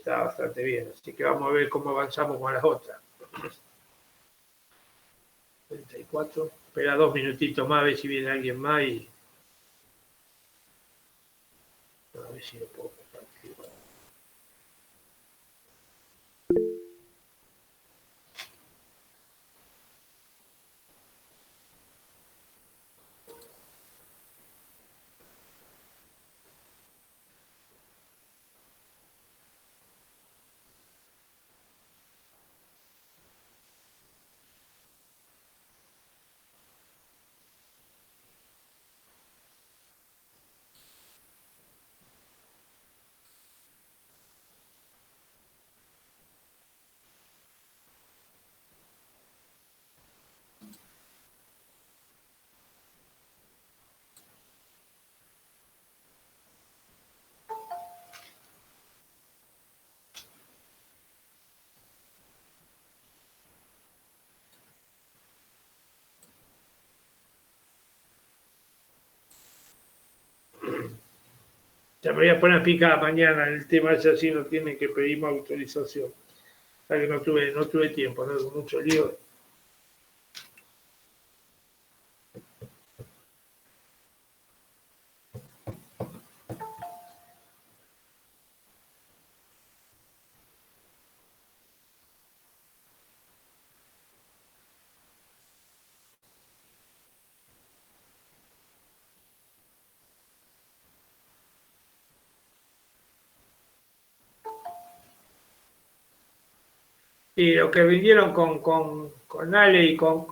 está bastante bien. Así que vamos a ver cómo avanzamos con las otras. 34. Espera 2 minutitos más, a ver si viene alguien más y... A ver si lo puedo compartir. Ya me voy a poner a picar mañana. El tema es así, no tienen que pedir más autorización. O sea que no tuve tiempo, no mucho lío. Y lo que vinieron con Ale y con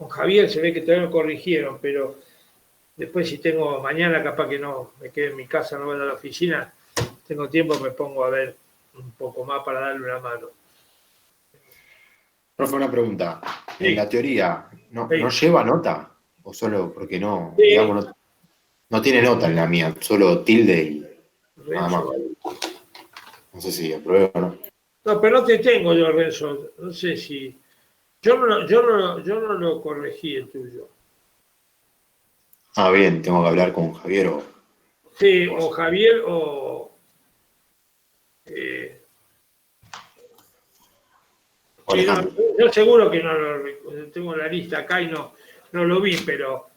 Javier se ve que todavía lo corrigieron, pero después si tengo mañana, capaz que no me quede en mi casa, no voy a la oficina, tengo tiempo, me pongo a ver un poco más para darle una mano. Profe, una pregunta. Sí. En la teoría, ¿no Sí. lleva nota? ¿O solo porque no, Sí. digamos, no tiene nota en la mía, solo tilde y nada más? No sé si apruebo o no. No, pero no te tengo yo, Renzo. No sé si... Yo no lo corregí el tuyo. Ah, bien, tengo que hablar con Javier o... Sí, o Javier o... Sí, no, Alejandro. yo seguro que no tengo la lista acá y no lo vi, pero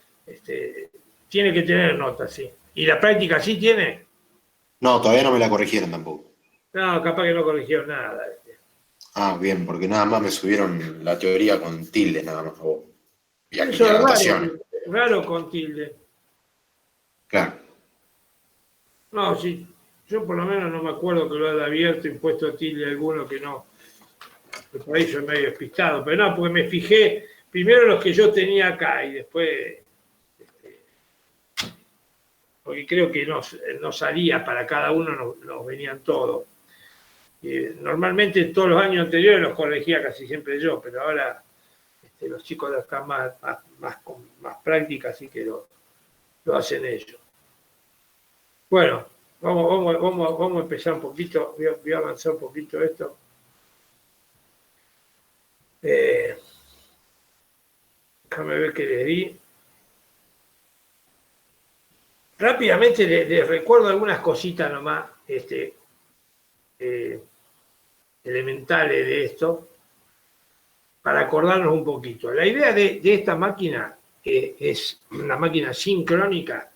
tiene que tener nota, sí. ¿Y la práctica sí tiene? No, todavía no me la corrigieron tampoco. No, capaz que no corrigió nada. Ah, bien, porque nada más me subieron la teoría con tilde, nada más. Y Eso es anotaciones. raro con tilde. Claro. No, sí, yo por lo menos no me acuerdo que lo haya abierto y puesto tilde alguno que no. Que por ahí soy medio despistado, pero no, porque me fijé primero los que yo tenía acá y después, porque creo que no salía para cada uno, nos venían todos. Normalmente todos los años anteriores los corregía casi siempre yo, pero ahora los chicos de acá con más práctica, así que lo hacen ellos. Bueno, vamos a empezar un poquito, voy a avanzar un poquito esto. Déjame ver qué les di. Rápidamente les recuerdo algunas cositas nomás elementales de esto, para acordarnos un poquito. La idea de esta máquina es una máquina sincrónica.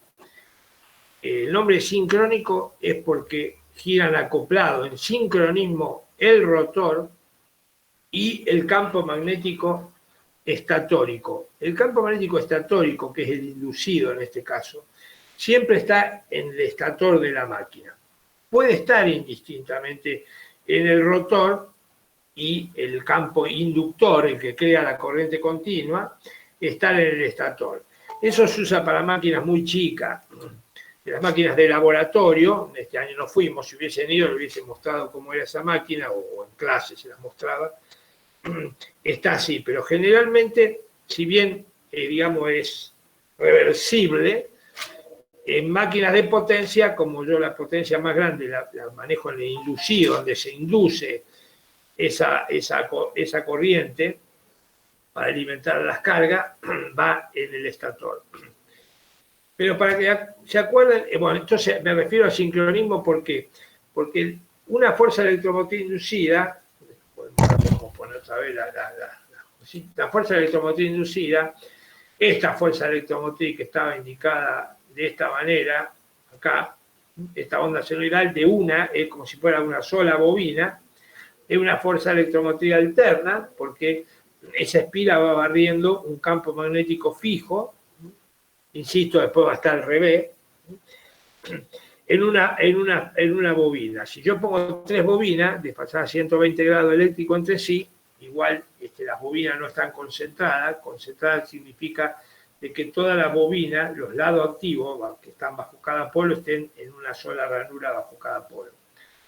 El nombre sincrónico es porque giran acoplado en sincronismo el rotor y el campo magnético estatórico. El campo magnético estatórico, que es el inducido en este caso, siempre está en el estator de la máquina. Puede estar indistintamente en el rotor y el campo inductor, el que crea la corriente continua, está en el estator. Eso se usa para máquinas muy chicas. Las máquinas de laboratorio, este año no fuimos, si hubiesen ido, le hubiesen mostrado cómo era esa máquina, o en clase se las mostraba. Está así, pero generalmente, si bien, digamos, es reversible, en máquinas de potencia, como yo la potencia más grande la manejo en el inducido, donde se induce esa Pero para que se acuerden, bueno, entonces me refiero al sincronismo porque una fuerza electromotriz inducida, podemos poner otra vez la fuerza electromotriz inducida, esta fuerza electromotriz que estaba indicada de esta manera, acá, esta onda senoidal es como si fuera una sola bobina, es una fuerza electromotriz alterna, porque esa espira va barriendo un campo magnético fijo, insisto, después va a estar al revés, en una bobina. Si yo pongo 3 bobinas, desfasadas 120 grados eléctricos entre sí, igual las bobinas no están concentradas. Concentradas significa de que todas las bobinas, los lados activos, que están bajo cada polo, estén en una sola ranura bajo cada polo.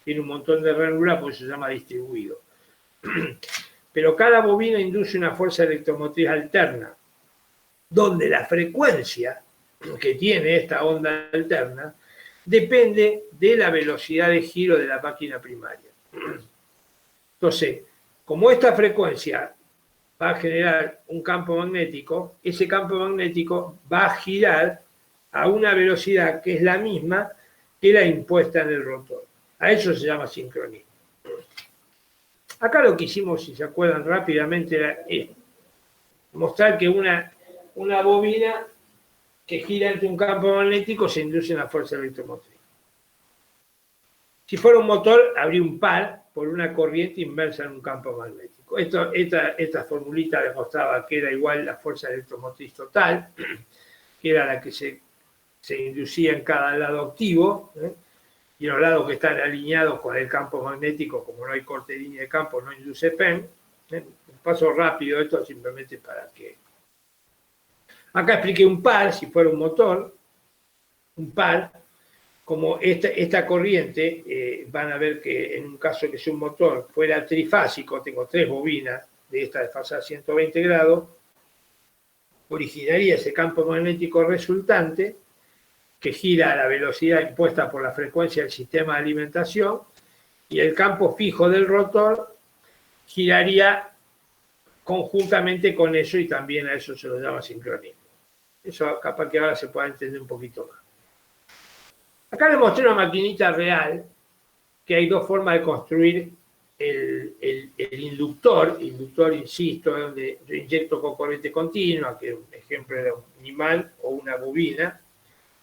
Tiene un montón de ranuras, por eso se llama distribuido. Pero cada bobina induce una fuerza electromotriz alterna, donde la frecuencia que tiene esta onda alterna depende de la velocidad de giro de la máquina primaria. Entonces, como esta frecuencia va a generar un campo magnético, ese campo magnético va a girar a una velocidad que es la misma que la impuesta en el rotor. A eso se llama sincronismo. Acá lo que hicimos, si se acuerdan rápidamente, era mostrar que una bobina que gira entre un campo magnético se induce una fuerza electromotriz. Si fuera un motor, habría un par por una corriente inversa en un campo magnético. Esta formulita demostraba que era igual la fuerza electromotriz total, que era la que se inducía en cada lado activo, y los lados que están alineados con el campo magnético, como no hay corte de línea de campo, no induce PEM. Un paso rápido, esto simplemente para que... Acá expliqué un par, si fuera un motor, un par, como esta corriente, van a ver que en un caso que sea un motor fuera trifásico, tengo 3 bobinas de esta desfasada 120 grados, originaría ese campo magnético resultante, que gira a la velocidad impuesta por la frecuencia del sistema de alimentación, y el campo fijo del rotor giraría conjuntamente con eso, y también a eso se lo llama sincronismo. Eso capaz que ahora se pueda entender un poquito más. Acá les mostré una maquinita real, que hay 2 formas de construir el inductor, insisto, donde yo inyecto con corriente continua, que es un ejemplo de un imán o una bobina.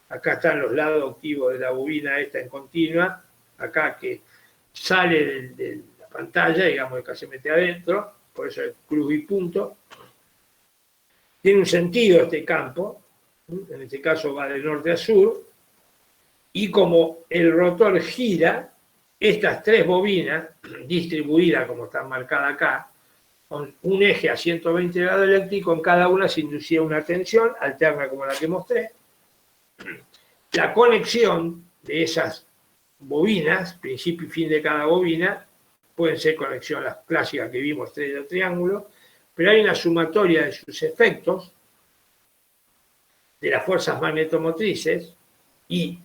Acá están los lados activos de la bobina esta en continua, acá que sale de la pantalla, digamos, que se mete adentro, por eso es cruz y punto. Tiene un sentido este campo, en este caso va de norte a sur, y como el rotor gira, estas 3 bobinas, distribuidas como están marcadas acá, con un eje a 120 grados eléctricos, en cada una se inducía una tensión alterna como la que mostré. La conexión de esas bobinas, principio y fin de cada bobina, pueden ser conexiones las clásicas que vimos, estrella o triángulo, pero hay una sumatoria de sus efectos, de las fuerzas magnetomotrices, y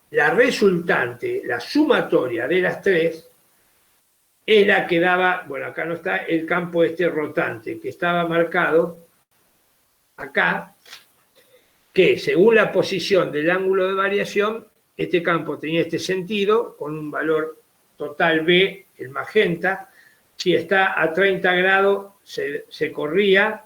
la resultante, la sumatoria de las 3, es la que daba, bueno, acá no está, el campo rotante, que estaba marcado acá, que según la posición del ángulo de variación, este campo tenía este sentido, con un valor total B, el magenta. Si está a 30 grados, se corría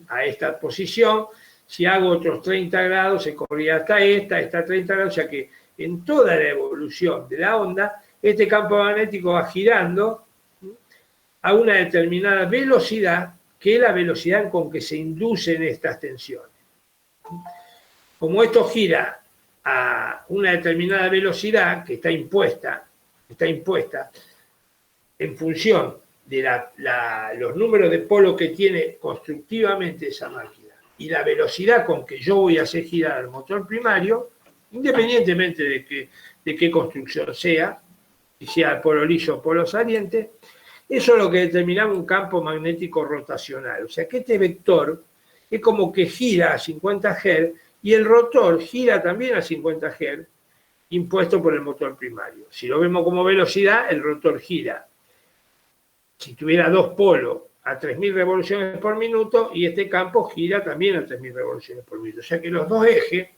a esta posición. Si hago otros 30 grados, se corría hasta esta 30 grados, o sea que en toda la evolución de la onda, este campo magnético va girando a una determinada velocidad, que es la velocidad con que se inducen estas tensiones. Como esto gira a una determinada velocidad que está impuesta en función de los números de polo que tiene constructivamente esa máquina y la velocidad con que yo voy a hacer girar el motor primario, independientemente de qué construcción sea, si sea polo liso o polo saliente, eso es lo que determinaba un campo magnético rotacional. O sea que este vector es como que gira a 50 Hz y el rotor gira también a 50 Hz, impuesto por el motor primario. Si lo vemos como velocidad, el rotor gira. Si tuviera 2 polos a 3.000 revoluciones por minuto, y este campo gira también a 3.000 revoluciones por minuto. O sea que los 2 ejes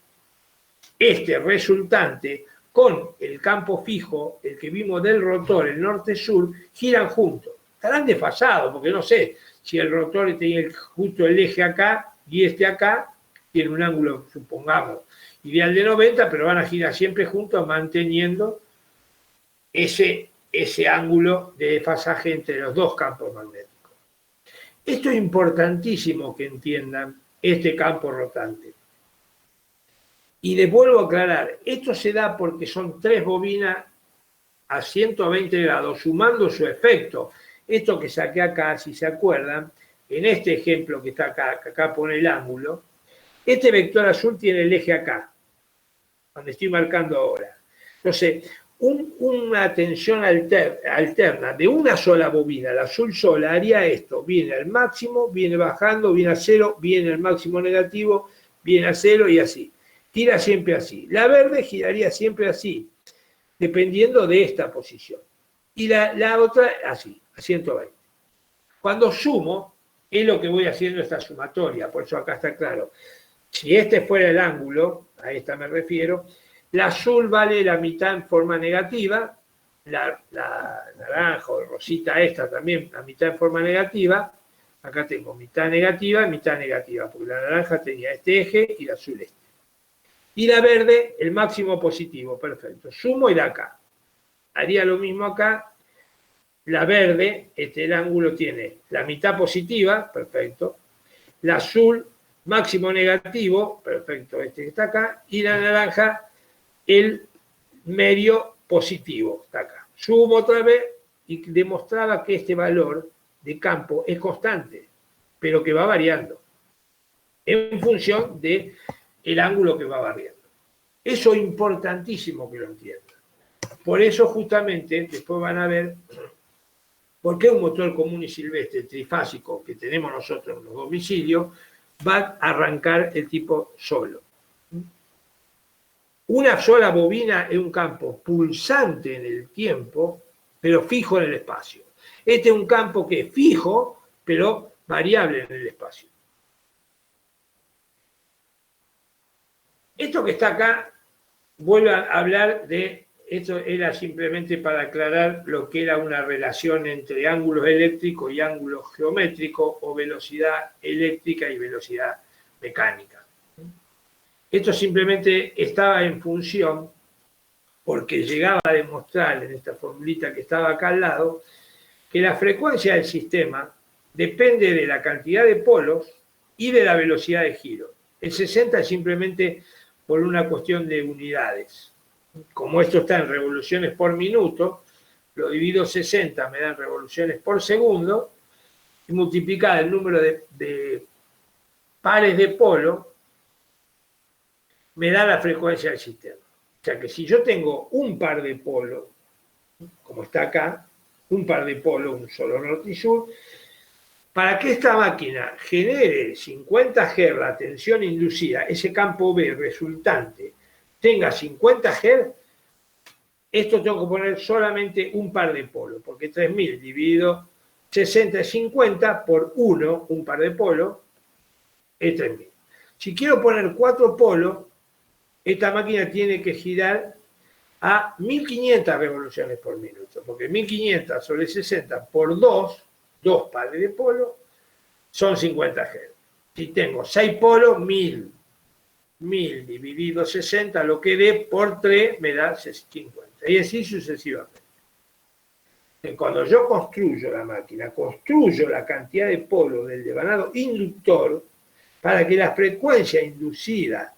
este resultante con el campo fijo, el que vimos del rotor, el norte-sur, giran juntos. Estarán desfasados, porque no sé si el rotor tiene justo el eje acá y este acá, tiene un ángulo, supongamos, ideal de 90, pero van a girar siempre juntos manteniendo ese ángulo de desfasaje entre los dos campos magnéticos. Esto es importantísimo que entiendan este campo rotante. Y les vuelvo a aclarar, esto se da porque son 3 bobinas a 120 grados, sumando su efecto. Esto que saqué acá, si se acuerdan, en este ejemplo que está acá, que acá pone el ángulo, este vector azul tiene el eje acá, donde estoy marcando ahora. Entonces, una tensión alterna de una sola bobina, la azul sola, haría esto, viene al máximo, viene bajando, viene a cero, viene al máximo negativo, viene a cero y así. Gira siempre así. La verde giraría siempre así, dependiendo de esta posición. Y la otra así, a 120. Cuando sumo, es lo que voy haciendo esta sumatoria, por eso acá está claro. Si este fuera el ángulo, a esta me refiero, la azul vale la mitad en forma negativa, la naranja o rosita esta también la mitad en forma negativa. Acá tengo mitad negativa y mitad negativa, porque la naranja tenía este eje y la azul este. Y la verde, el máximo positivo, perfecto. Sumo y da acá. Haría lo mismo acá. La verde, el ángulo tiene la mitad positiva, perfecto. La azul, máximo negativo, perfecto, este que está acá. Y la naranja, el medio positivo, está acá. Sumo otra vez y demostraba que este valor de campo es constante, pero que va variando en función del ángulo que va variando. Eso es importantísimo que lo entiendan. Por eso justamente después van a ver por qué un motor común y silvestre trifásico que tenemos nosotros en los domicilios va a arrancar el tipo solo. Una sola bobina es un campo pulsante en el tiempo, pero fijo en el espacio. Este es un campo que es fijo, pero variable en el espacio. Esto que está acá, vuelvo a hablar de, esto era simplemente para aclarar lo que era una relación entre ángulos eléctricos y ángulos geométricos, o velocidad eléctrica y velocidad mecánica. Esto simplemente estaba en función, porque llegaba a demostrar en esta formulita que estaba acá al lado, que la frecuencia del sistema depende de la cantidad de polos y de la velocidad de giro. El 60 es simplemente por una cuestión de unidades. Como esto está en revoluciones por minuto, lo divido 60, me dan revoluciones por segundo, y multiplicada el número de pares de polo, me da la frecuencia del sistema. O sea que si yo tengo un par de polo, como está acá, un par de polo, un solo norte y sur, para que esta máquina genere 50 Hz la tensión inducida, ese campo B resultante tenga 50 Hz, esto tengo que poner solamente un par de polo, porque 3000 dividido 60 es 50 por 1, un par de polo, es 3000. Si quiero poner 4 polos, esta máquina tiene que girar a 1500 revoluciones por minuto, porque 1500 sobre 60 por 2 pares de polo, son 50 Hz. Si tengo 6 polos, 1000 dividido 60, lo que dé por 3 me da 50. Y así sucesivamente. Cuando yo construyo la máquina, construyo la cantidad de polos del devanado inductor para que la frecuencia inducida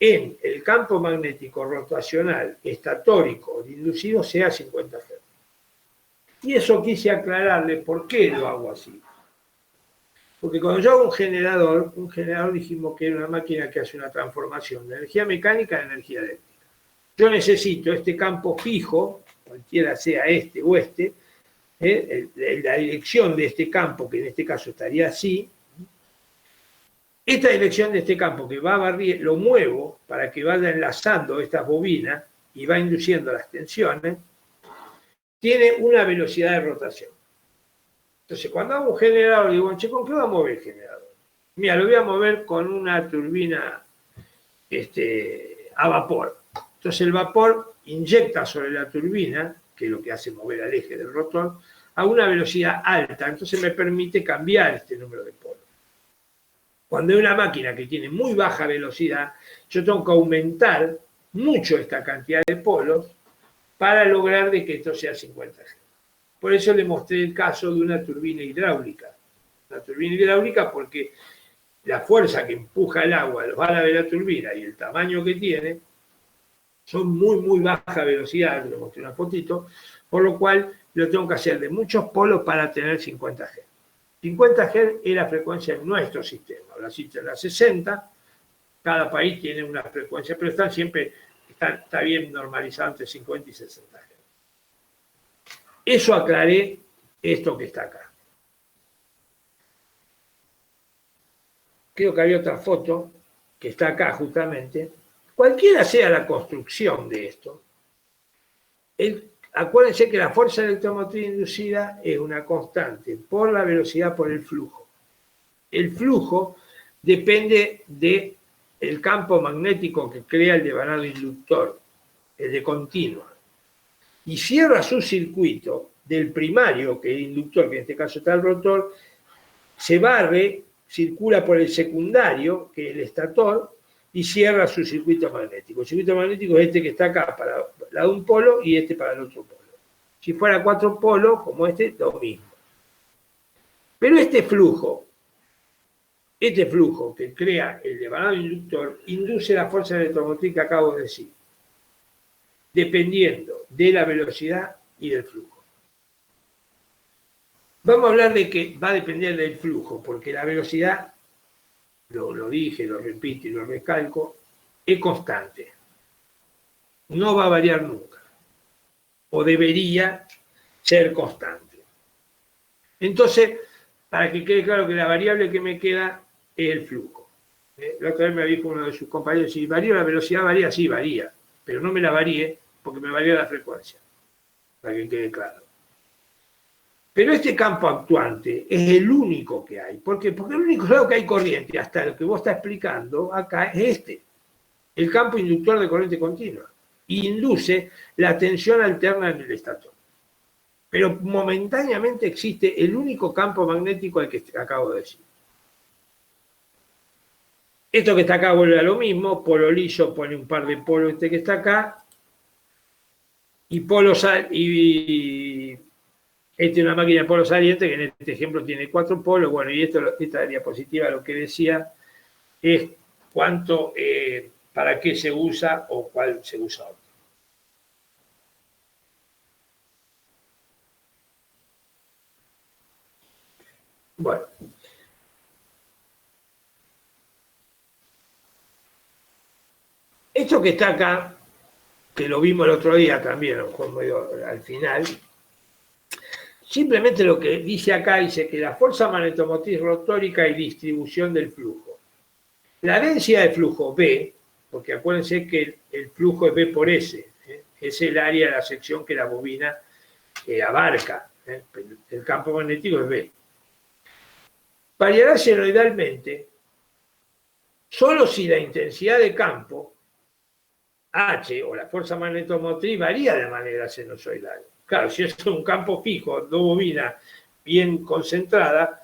en el campo magnético rotacional estatórico o inducido sea 50 Hz. Y eso quise aclararle por qué lo hago así. Porque cuando yo hago un generador dijimos que era una máquina que hace una transformación de energía mecánica en energía eléctrica. Yo necesito este campo fijo, cualquiera sea este o este, la dirección de este campo, que en este caso estaría así. Esta dirección de este campo que va a barrir, lo muevo para que vaya enlazando estas bobinas y va induciendo las tensiones, tiene una velocidad de rotación. Entonces, cuando hago un generador, digo, che, ¿con qué va a mover el generador? Mira, lo voy a mover con una turbina a vapor. Entonces el vapor inyecta sobre la turbina, que es lo que hace mover al eje del rotor, a una velocidad alta. Entonces me permite cambiar este número de polos. Cuando hay una máquina que tiene muy baja velocidad, yo tengo que aumentar mucho esta cantidad de polos para lograr de que esto sea 50 G. Por eso le mostré el caso de una turbina hidráulica. Una turbina hidráulica porque la fuerza que empuja el agua a los alas de la turbina y el tamaño que tiene son muy baja velocidad, le mostré una fotito, por lo cual lo tengo que hacer de muchos polos para tener 50 G. 50 Hz es la frecuencia en nuestro sistema. Brasil tiene la 60, cada país tiene una frecuencia, pero están siempre, está bien normalizado entre 50 y 60 Hz. Eso aclaré esto que está acá. Creo que había otra foto que está acá justamente. Cualquiera sea la construcción de esto, acuérdense que la fuerza electromotriz inducida es una constante por la velocidad por el flujo. El flujo depende del campo magnético que crea el devanado inductor, el de continua. Y cierra su circuito del primario, que es el inductor, que en este caso está el rotor, se barre, circula por el secundario, que es el estator, y cierra su circuito magnético. El circuito magnético es este que está acá para lado de un polo y este para el otro polo. Si fuera 4 polos, como este, lo mismo. Pero este flujo que crea el devanado inductor, induce la fuerza electromotriz que acabo de decir, dependiendo de la velocidad y del flujo. Vamos a hablar de que va a depender del flujo, porque la velocidad, lo dije, lo repito y lo recalco, es constante. No va a variar nunca. O debería ser constante. Entonces, para que quede claro que la variable que me queda es el flujo. La otra vez me dijo uno de sus compañeros, si varía la velocidad, varía, sí, varía, pero no me la varíe porque me varía la frecuencia, para que quede claro. Pero este campo actuante es el único que hay. ¿Por qué? Porque el único lado que hay corriente, hasta lo que vos estás explicando acá, es este, el campo inductor de corriente continua. Y induce la tensión alterna en el estator. Pero momentáneamente existe el único campo magnético al que acabo de decir. Esto que está acá vuelve a lo mismo, polo liso pone un par de polos este que está acá, y polo y esta es una máquina de polo saliente que en este ejemplo tiene 4 polos. Bueno, y esta diapositiva lo que decía es cuánto, para qué se usa o cuál se usa otro. Bueno. Esto que está acá, que lo vimos el otro día también, al final, simplemente lo que dice acá, dice que la fuerza magnetomotriz rotórica y distribución del flujo. La densidad de flujo B, porque acuérdense que el flujo es B por S, es el área de la sección que la bobina abarca, el campo magnético es B. Variará senoidalmente solo si la intensidad de campo H o la fuerza magnetomotriz varía de manera sinusoidal. Claro, si es un campo fijo, dos bobinas bien concentradas,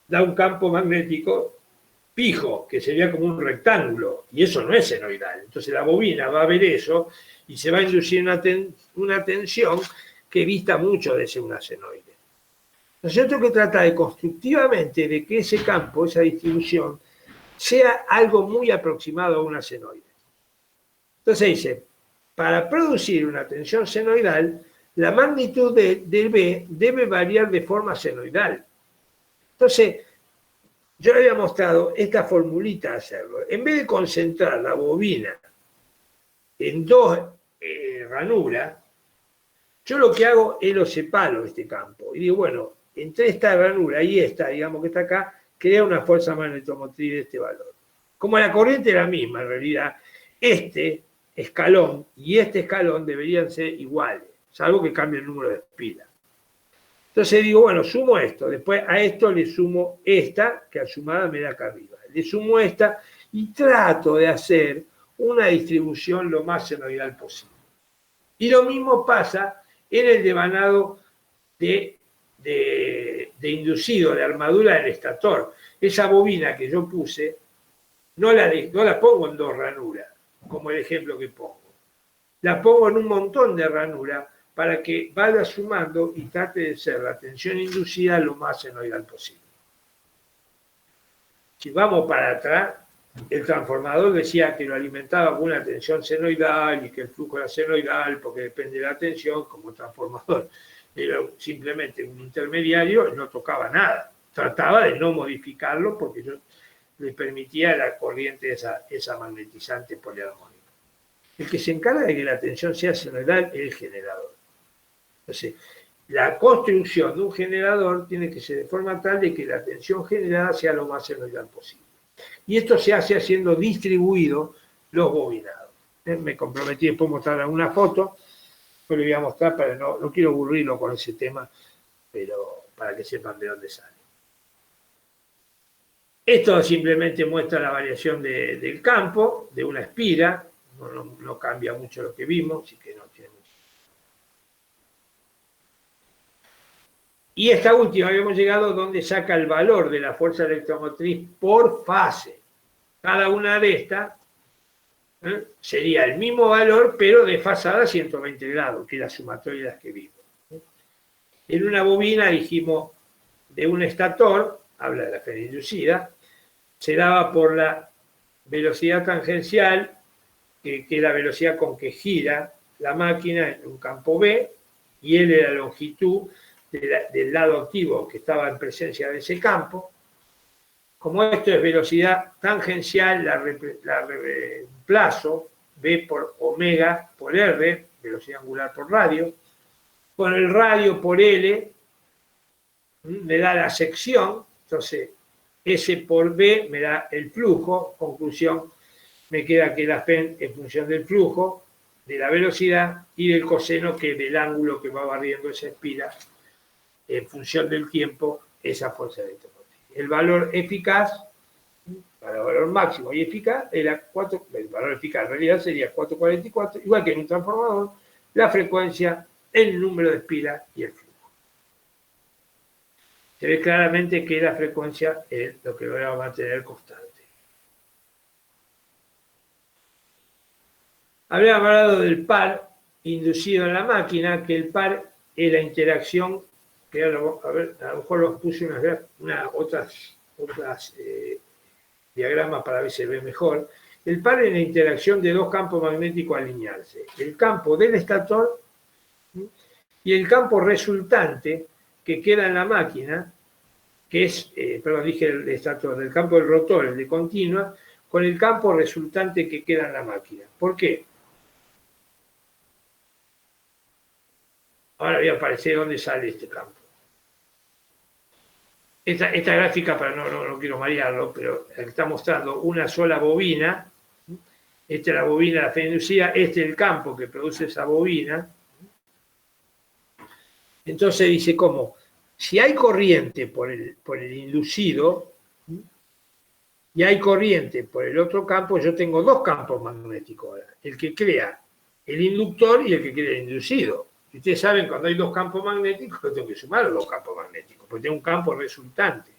da un campo magnético fijo, que sería como un rectángulo, y eso no es senoidal. Entonces la bobina va a ver eso y se va a inducir una tensión que dista mucho de ser una senoide. Nosotros que trata de constructivamente de que ese campo, esa distribución, sea algo muy aproximado a una senoide. Entonces dice, para producir una tensión senoidal, la magnitud del B debe variar de forma senoidal. Entonces, yo le había mostrado esta formulita de hacerlo. En vez de concentrar la bobina en dos ranuras, yo lo que hago es lo separo este campo. Y digo, bueno, entre esta ranura y esta, digamos que está acá, crea una fuerza magnetomotriz de este valor. Como la corriente es la misma, en realidad, este escalón y este escalón deberían ser iguales, salvo que cambie el número de pilas. Entonces digo, bueno, sumo esto, después a esto le sumo esta, que a sumada me da acá arriba. Le sumo esta y trato de hacer una distribución lo más senoidal posible. Y lo mismo pasa en el devanado de inducido, de armadura del estator. Esa bobina que yo puse, no la pongo en 2 ranuras, como el ejemplo que pongo. La pongo en un montón de ranuras para que vaya sumando y trate de ser la tensión inducida lo más senoidal posible. Si vamos para atrás, el transformador decía que lo alimentaba con una tensión senoidal y que el flujo era senoidal porque depende de la tensión. Como transformador era simplemente un intermediario, no tocaba nada. Trataba de no modificarlo porque yo le permitía la corriente esa magnetizante poliarmónica. El que se encarga de que la tensión sea senoidal es el generador. Entonces, la construcción de un generador tiene que ser de forma tal de que la tensión generada sea lo más senoidal posible. Y esto se hace haciendo distribuidos los bobinados. Me comprometí después a mostrar alguna foto, pero le voy a mostrar, para no quiero aburrirlo con ese tema, pero para que sepan de dónde sale. Esto simplemente muestra la variación del campo, de una espira, no cambia mucho lo que vimos, así que no tiene mucho. Y esta última habíamos llegado donde saca el valor de la fuerza electromotriz por fase. Cada una de estas sería el mismo valor, pero desfasada a 120 grados, que es la sumatoria de las que vimos. En una bobina, dijimos, de un estator, habla de la fase inducida, se daba por la velocidad tangencial, que es la velocidad con que gira la máquina en un campo B, y L la longitud del lado activo que estaba en presencia de ese campo. Como esto es velocidad tangencial, la reemplazo B por omega por R, velocidad angular por radio. Con el radio por L me da la sección, entonces S por B me da el flujo. Conclusión, me queda que la PEN en función del flujo, de la velocidad y del coseno, que del ángulo que va barriendo esa espira en función del tiempo, esa fuerza electromotriz. El valor eficaz, para el valor máximo y eficaz, era 4, el valor eficaz en realidad sería 444, igual que en un transformador, la frecuencia, el número de espiras y el flujo. Se ve claramente que la frecuencia es lo que va a mantener constante. Había hablado del par inducido en la máquina, que el par es la interacción, que a lo mejor los puse otras diagramas para ver si se ve mejor. El par es la interacción de dos campos magnéticos alinearse. El campo del estator y el campo resultante que queda en la máquina, que es, dije el estator, del campo del rotor, el de continua, con el campo resultante que queda en la máquina. ¿Por qué? Ahora voy a aparecer dónde sale este campo. Esta gráfica, para no quiero marearlo, pero está mostrando una sola bobina. Esta es la bobina de la fase inducida, este es el campo que produce esa bobina. Entonces dice cómo, si hay corriente por el inducido y hay corriente por el otro campo, yo tengo dos campos magnéticos ahora, el que crea el inductor y el que crea el inducido. Y ustedes saben, cuando hay dos campos magnéticos, yo tengo que sumar los dos campos magnéticos, porque tengo un campo resultante.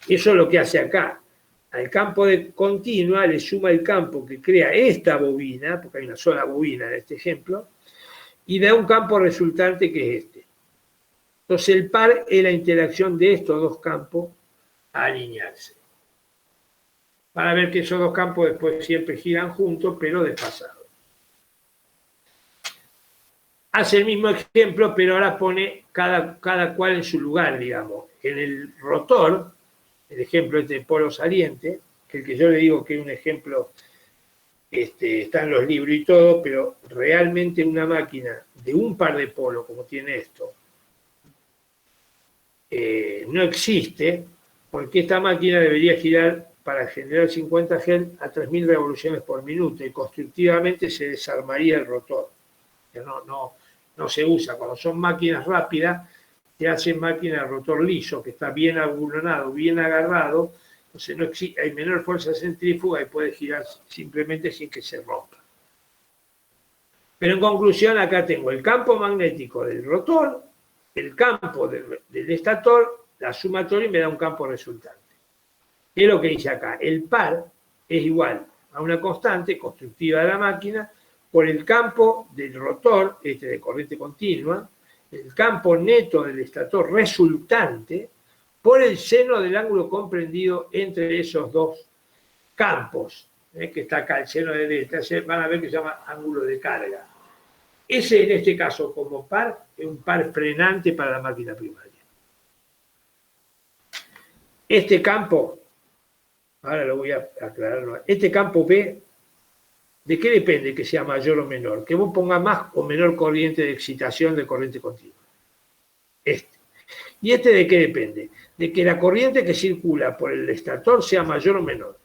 Eso es lo que hace acá. Al campo de continua le suma el campo que crea esta bobina, porque hay una sola bobina en este ejemplo, y da un campo resultante que es este. Entonces el par es la interacción de estos dos campos a alinearse. Para ver que esos dos campos después siempre giran juntos, pero desfasados. Hace el mismo ejemplo, pero ahora pone cada cual en su lugar, digamos. En el rotor, el ejemplo este de polo saliente, que el que yo le digo que es un ejemplo, está en los libros y todo, pero realmente una máquina de un par de polos, como tiene esto, no existe, porque esta máquina debería girar para generar 50 Hz a 3.000 revoluciones por minuto, y constructivamente se desarmaría el rotor. No se usa. Cuando son máquinas rápidas, se hacen máquinas de rotor liso, que está bien abulonado, bien agarrado, Entonces no hay menor fuerza centrífuga y puede girar simplemente sin que se rompa. Pero en conclusión, acá tengo el campo magnético del rotor, el campo del estator, la sumatoria y me da un campo resultante. ¿Qué es lo que dice acá? El par es igual a una constante constructiva de la máquina por el campo del rotor, de corriente continua, el campo neto del estator resultante por el seno del ángulo comprendido entre esos dos campos, que está acá, el seno de delta, van a ver que se llama ángulo de carga. Ese, en este caso, como par, es un par frenante para la máquina primaria. Este campo, ahora lo voy a aclarar, este campo B, ¿de qué depende que sea mayor o menor? Que vos pongas más o menor corriente de excitación de corriente continua. ¿Y este de qué depende? De que la corriente que circula por el estator sea mayor o menor.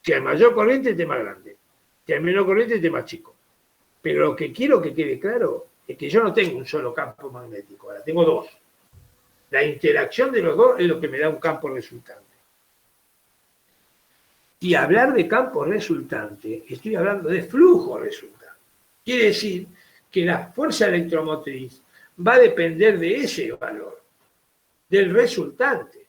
Si hay mayor corriente, este es más grande. Si hay menor corriente, este es más chico. Pero lo que quiero que quede claro es que yo no tengo un solo campo magnético, ahora tengo dos. La interacción de los dos es lo que me da un campo resultante. Y hablar de campo resultante, estoy hablando de flujo resultante. Quiere decir que la fuerza electromotriz va a depender de ese valor, del resultante.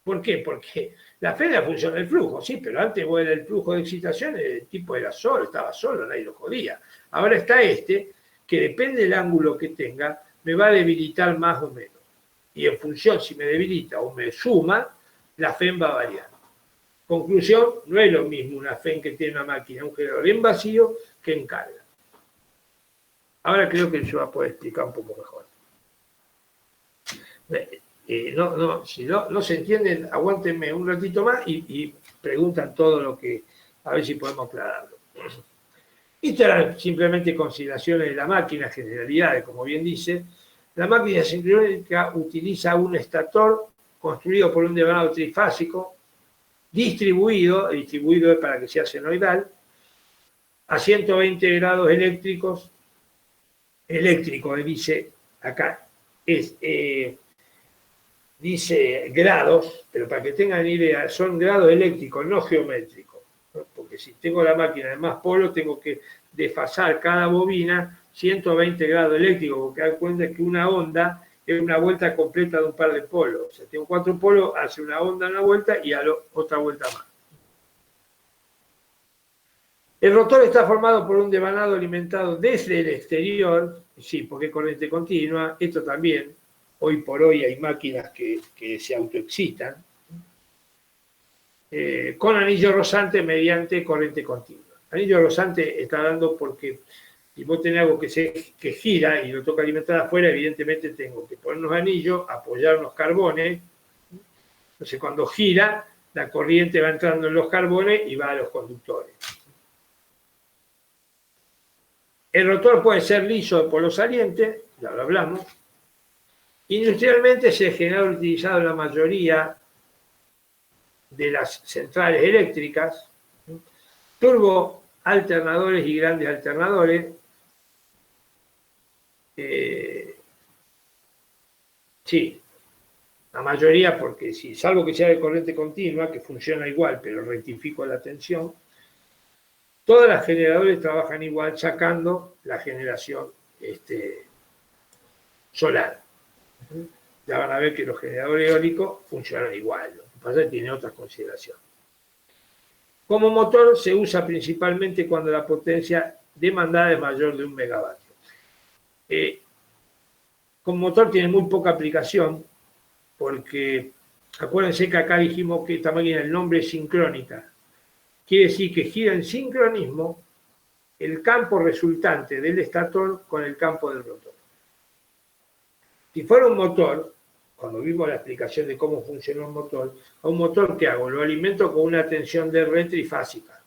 ¿Por qué? Porque la fe es la función del flujo, sí, pero antes vos era el flujo de excitación, el tipo era solo, estaba solo, nadie lo jodía. Ahora está que depende del ángulo que tenga, me va a debilitar más o menos. Y en función, si me debilita o me suma, la FEM va a variar. Conclusión, no es lo mismo una FEM que tiene una máquina, un generador en vacío, que en carga. Ahora creo que yo voy a poder explicar un poco mejor. Si no se entienden, aguántenme un ratito más y preguntan todo lo que, a ver si podemos aclararlo. Estas eran simplemente consideraciones de la máquina, generalidades, como bien dice. La máquina sincrónica utiliza un estator construido por un devanado trifásico, distribuido es para que sea senoidal, a 120 grados eléctricos, dice acá, dice grados, pero para que tengan idea, son grados eléctricos, no geométricos, ¿no? Porque si tengo la máquina de más polos, tengo que desfasar cada bobina 120 grados eléctricos, porque dan cuenta que una onda es una vuelta completa de un par de polos. O sea, tengo 4 polos, hace una onda una vuelta y otra vuelta más. El rotor está formado por un devanado alimentado desde el exterior, sí, porque es corriente continua, esto también. Hoy por hoy hay máquinas que se autoexcitan, con anillo rozante mediante corriente continua. Anillo rozante está dando porque si vos tenés algo que gira y lo toca alimentar afuera, evidentemente tengo que poner unos anillos, apoyar unos carbones. Entonces cuando gira, la corriente va entrando en los carbones y va a los conductores. El rotor puede ser liso de polo saliente, ya lo hablamos. Industrialmente es el generador utilizado en la mayoría de las centrales eléctricas, turbo alternadores y grandes alternadores. Sí, la mayoría, porque si, salvo que sea de corriente continua, que funciona igual, pero rectifico la tensión, todas las generadores trabajan igual, sacando la generación solar. Ya van a ver que los generadores eólicos funcionan igual, lo que pasa es que tiene otras consideraciones. Como motor se usa principalmente cuando la potencia demandada es mayor de 1 megavatio. Como motor tiene muy poca aplicación, porque acuérdense que acá dijimos que esta máquina, el nombre es sincrónica. Quiere decir que gira en sincronismo el campo resultante del estator con el campo del rotor. Si fuera un motor, cuando vimos la explicación de cómo funciona un motor, a un motor, ¿qué hago? Lo alimento con una tensión de red trifásica,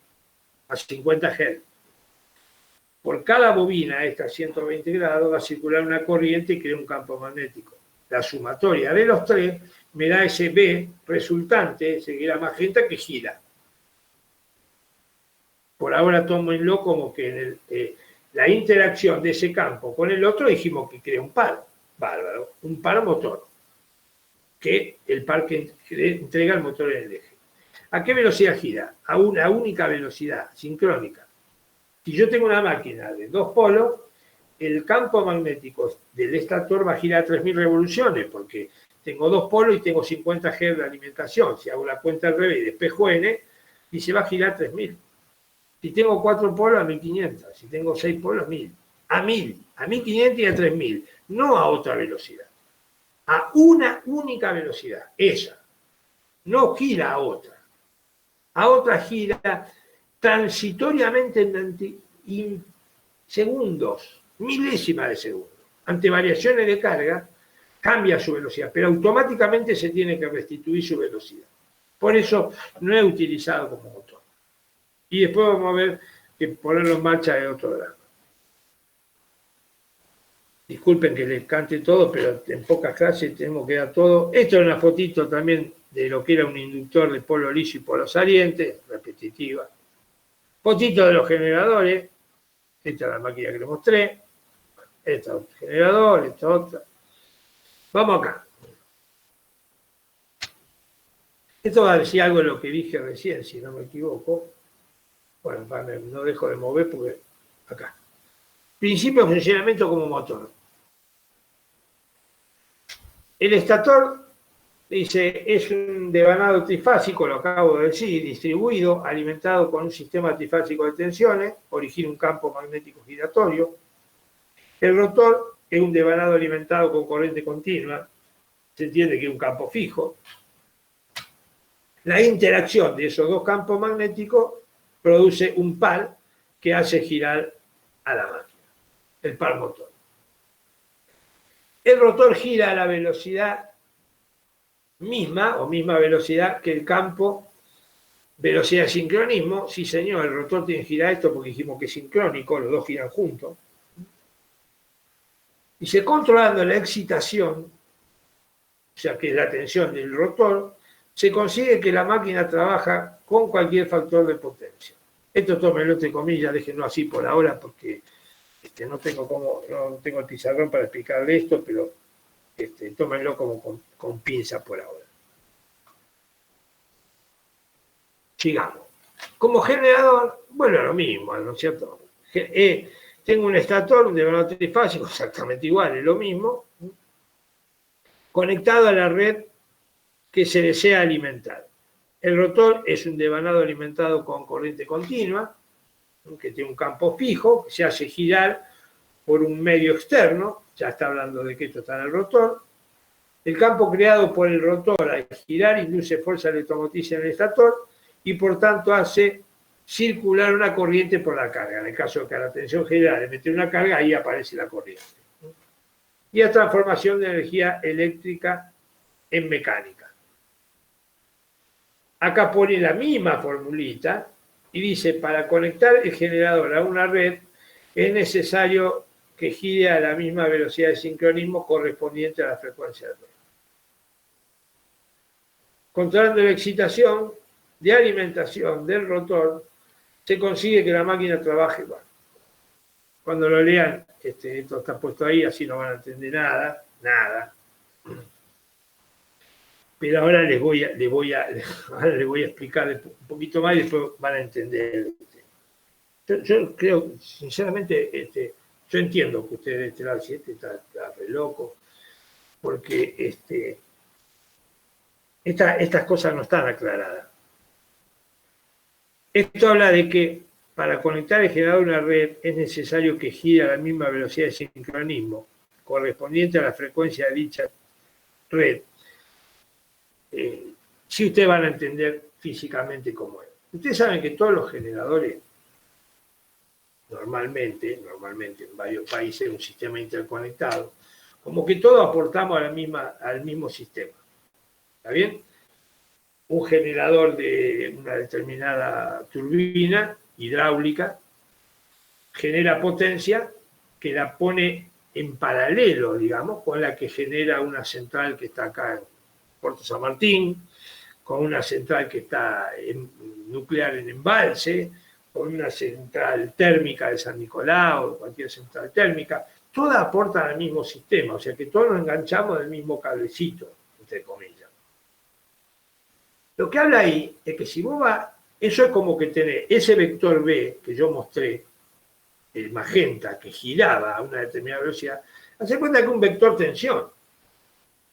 a 50 Hz. Por cada bobina, esta a 120 grados, va a circular una corriente y crea un campo magnético. La sumatoria de los tres me da ese B resultante, seguirá magenta, que gira. Por ahora tómenlo como que la interacción de ese campo con el otro dijimos que crea un par. Bárbaro, un par motor, que el par que entrega el motor en el eje. ¿A qué velocidad gira? A una única velocidad, sincrónica. Si yo tengo una máquina de 2 polos, el campo magnético del estator va a girar a 3.000 revoluciones, porque tengo 2 polos y tengo 50 Hz de alimentación. Si hago la cuenta al revés y despejo N, y se va a girar 3.000. Si tengo 4 polos, a 1.500. Si tengo 6 polos, 1.000. A 1.000, a 1.500 y a 3.000. No a otra velocidad. A una única velocidad. Esa. No gira a otra. A otra gira transitoriamente en segundos, milésimas de segundo. Ante variaciones de carga, cambia su velocidad, pero automáticamente se tiene que restituir su velocidad. Por eso no es utilizado como motor. Y después vamos a ver que ponerlo en marcha es otro drama. Disculpen que les cante todo, pero en pocas clases tenemos que dar todo. Esto es una fotito también de lo que era un inductor de polo liso y polo saliente, repetitiva. Fotito de los generadores. Esta es la máquina que les mostré. Esta es otro generador, esta otra. Vamos acá. Esto va a decir algo de lo que dije recién, si no me equivoco. Bueno, no dejo de mover porque acá. Principio de funcionamiento como motor. El estator, dice, es un devanado trifásico, lo acabo de decir, distribuido, alimentado con un sistema trifásico de tensiones, origina un campo magnético giratorio. El rotor es un devanado alimentado con corriente continua, se entiende que es un campo fijo. La interacción de esos dos campos magnéticos produce un par que hace girar a la máquina, el par motor. El rotor gira a la velocidad misma o misma velocidad que el campo, velocidad de sincronismo. Sí, señor, el rotor tiene que girar esto porque dijimos que es sincrónico, los dos giran juntos. Y se controlando la excitación, o sea que es la tensión del rotor, se consigue que la máquina trabaja con cualquier factor de potencia. Esto tómenlo entre comillas, déjenlo así por ahora porque no tengo el pizarrón para explicarle esto, pero tómenlo como con pinza por ahora. Sigamos. Como generador, bueno, lo mismo, ¿no es cierto? Tengo un estator, un devanado trifásico, exactamente igual, es lo mismo, conectado a la red que se desea alimentar. El rotor es un devanado alimentado con corriente continua, que tiene un campo fijo, que se hace girar por un medio externo, ya está hablando de que esto está en el rotor. El campo creado por el rotor al girar induce fuerza electromotriz en el estator y por tanto hace circular una corriente por la carga. En el caso de que a la tensión general le mete una carga, ahí aparece la corriente. Y la transformación de energía eléctrica en mecánica. Acá pone la misma formulita y dice, para conectar el generador a una red es necesario que gire a la misma velocidad de sincronismo correspondiente a la frecuencia de red. Controlando la excitación de alimentación del rotor, se consigue que la máquina trabaje. Bueno, cuando lo lean, esto está puesto ahí, así no van a entender nada. Pero ahora les voy a explicar un poquito más y después van a entender. Yo creo, sinceramente, yo entiendo que usted de este lado 7 está re loco, porque estas cosas no están aclaradas. Esto habla de que para conectar el generador a una red es necesario que gire a la misma velocidad de sincronismo correspondiente a la frecuencia de dicha red. Si ustedes van a entender físicamente cómo es. Ustedes saben que todos los generadores, normalmente en varios países, un sistema interconectado, como que todos aportamos al mismo sistema. ¿Está bien? Un generador de una determinada turbina hidráulica genera potencia que la pone en paralelo, digamos, con la que genera una central que está acá en Puerto San Martín, con una central que está nuclear en Embalse, con una central térmica de San Nicolau, o cualquier central térmica, todas aportan al mismo sistema, o sea que todos nos enganchamos del mismo cablecito, entre comillas. Lo que habla ahí es que si vos vas, eso es como que tenés ese vector B que yo mostré, el magenta, que giraba a una determinada velocidad, hace cuenta que es un vector tensión.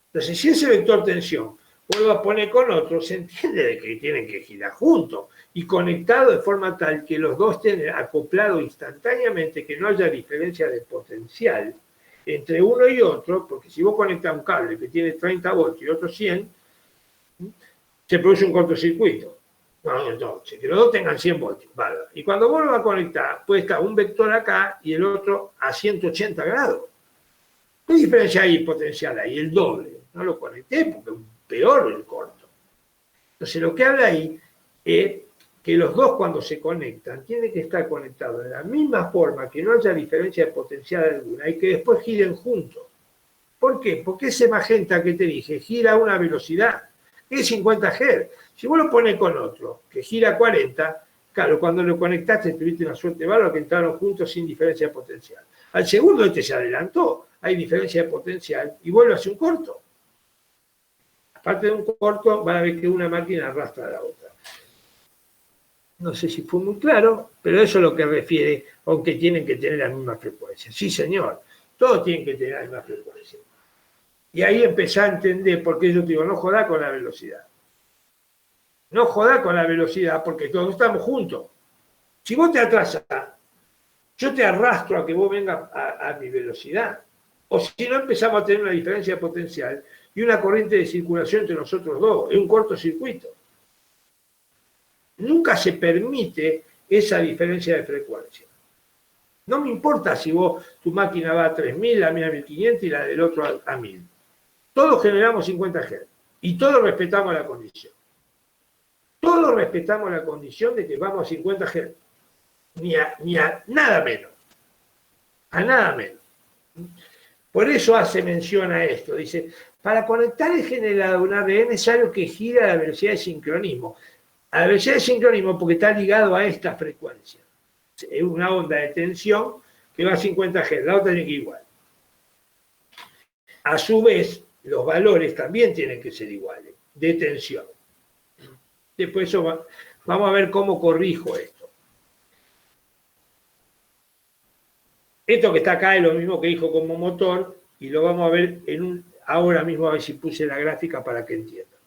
Entonces, si ese vector tensión vos lo pones con otro, se entiende de que tienen que girar juntos y conectados de forma tal que los dos estén acoplados instantáneamente, que no haya diferencia de potencial entre uno y otro, porque si vos conectas un cable que tiene 30 voltios y otro 100, se produce un cortocircuito. No, entonces, que los dos tengan 100 voltios. Vale. Y cuando vos lo vas a conectar, puede estar un vector acá y el otro a 180 grados. ¿Qué diferencia hay potencial ahí? El doble. No lo conecté porque es peor el corto. Entonces, lo que habla ahí es que los dos cuando se conectan tienen que estar conectados de la misma forma, que no haya diferencia de potencial alguna y que después giren juntos. ¿Por qué? Porque ese magenta que te dije gira a una velocidad que es 50 Hz. Si vos lo pones con otro que gira a 40, claro, cuando lo conectaste tuviste una suerte bárbara que entraron juntos sin diferencia de potencial. Al segundo este se adelantó, hay diferencia de potencial y vuelve a hacer un corto. Aparte de un corto, van a ver que una máquina arrastra a la otra. No sé si fue muy claro, pero eso es lo que refiere, aunque tienen que tener la misma frecuencia. Sí, señor, todos tienen que tener la misma frecuencia. Y ahí empecé a entender por qué yo te digo, no jodá con la velocidad. No jodá con la velocidad porque todos estamos juntos. Si vos te atrasás, yo te arrastro a que vos vengas a mi velocidad. O si no, empezamos a tener una diferencia potencial y una corriente de circulación entre nosotros dos. Es un cortocircuito. Nunca se permite esa diferencia de frecuencia. No me importa si vos, tu máquina va a 3000, la mía a 1500 y la del otro a 1000. Todos generamos 50 Hz y todos respetamos la condición. Todos respetamos la condición de que vamos a 50 Hz. Ni a nada menos. A nada menos. Por eso hace mención a esto. Dice, para conectar el generador a un ARN es necesario que gire a la velocidad de sincronismo. A la velocidad de sincronismo porque está ligado a esta frecuencia. Es una onda de tensión que va a 50 Hz, la otra tiene que ir igual. A su vez, los valores también tienen que ser iguales, de tensión. Después eso vamos a ver cómo corrijo esto. Esto que está acá es lo mismo que dijo como motor y lo vamos a ver ahora mismo, a ver si puse la gráfica para que entiendan.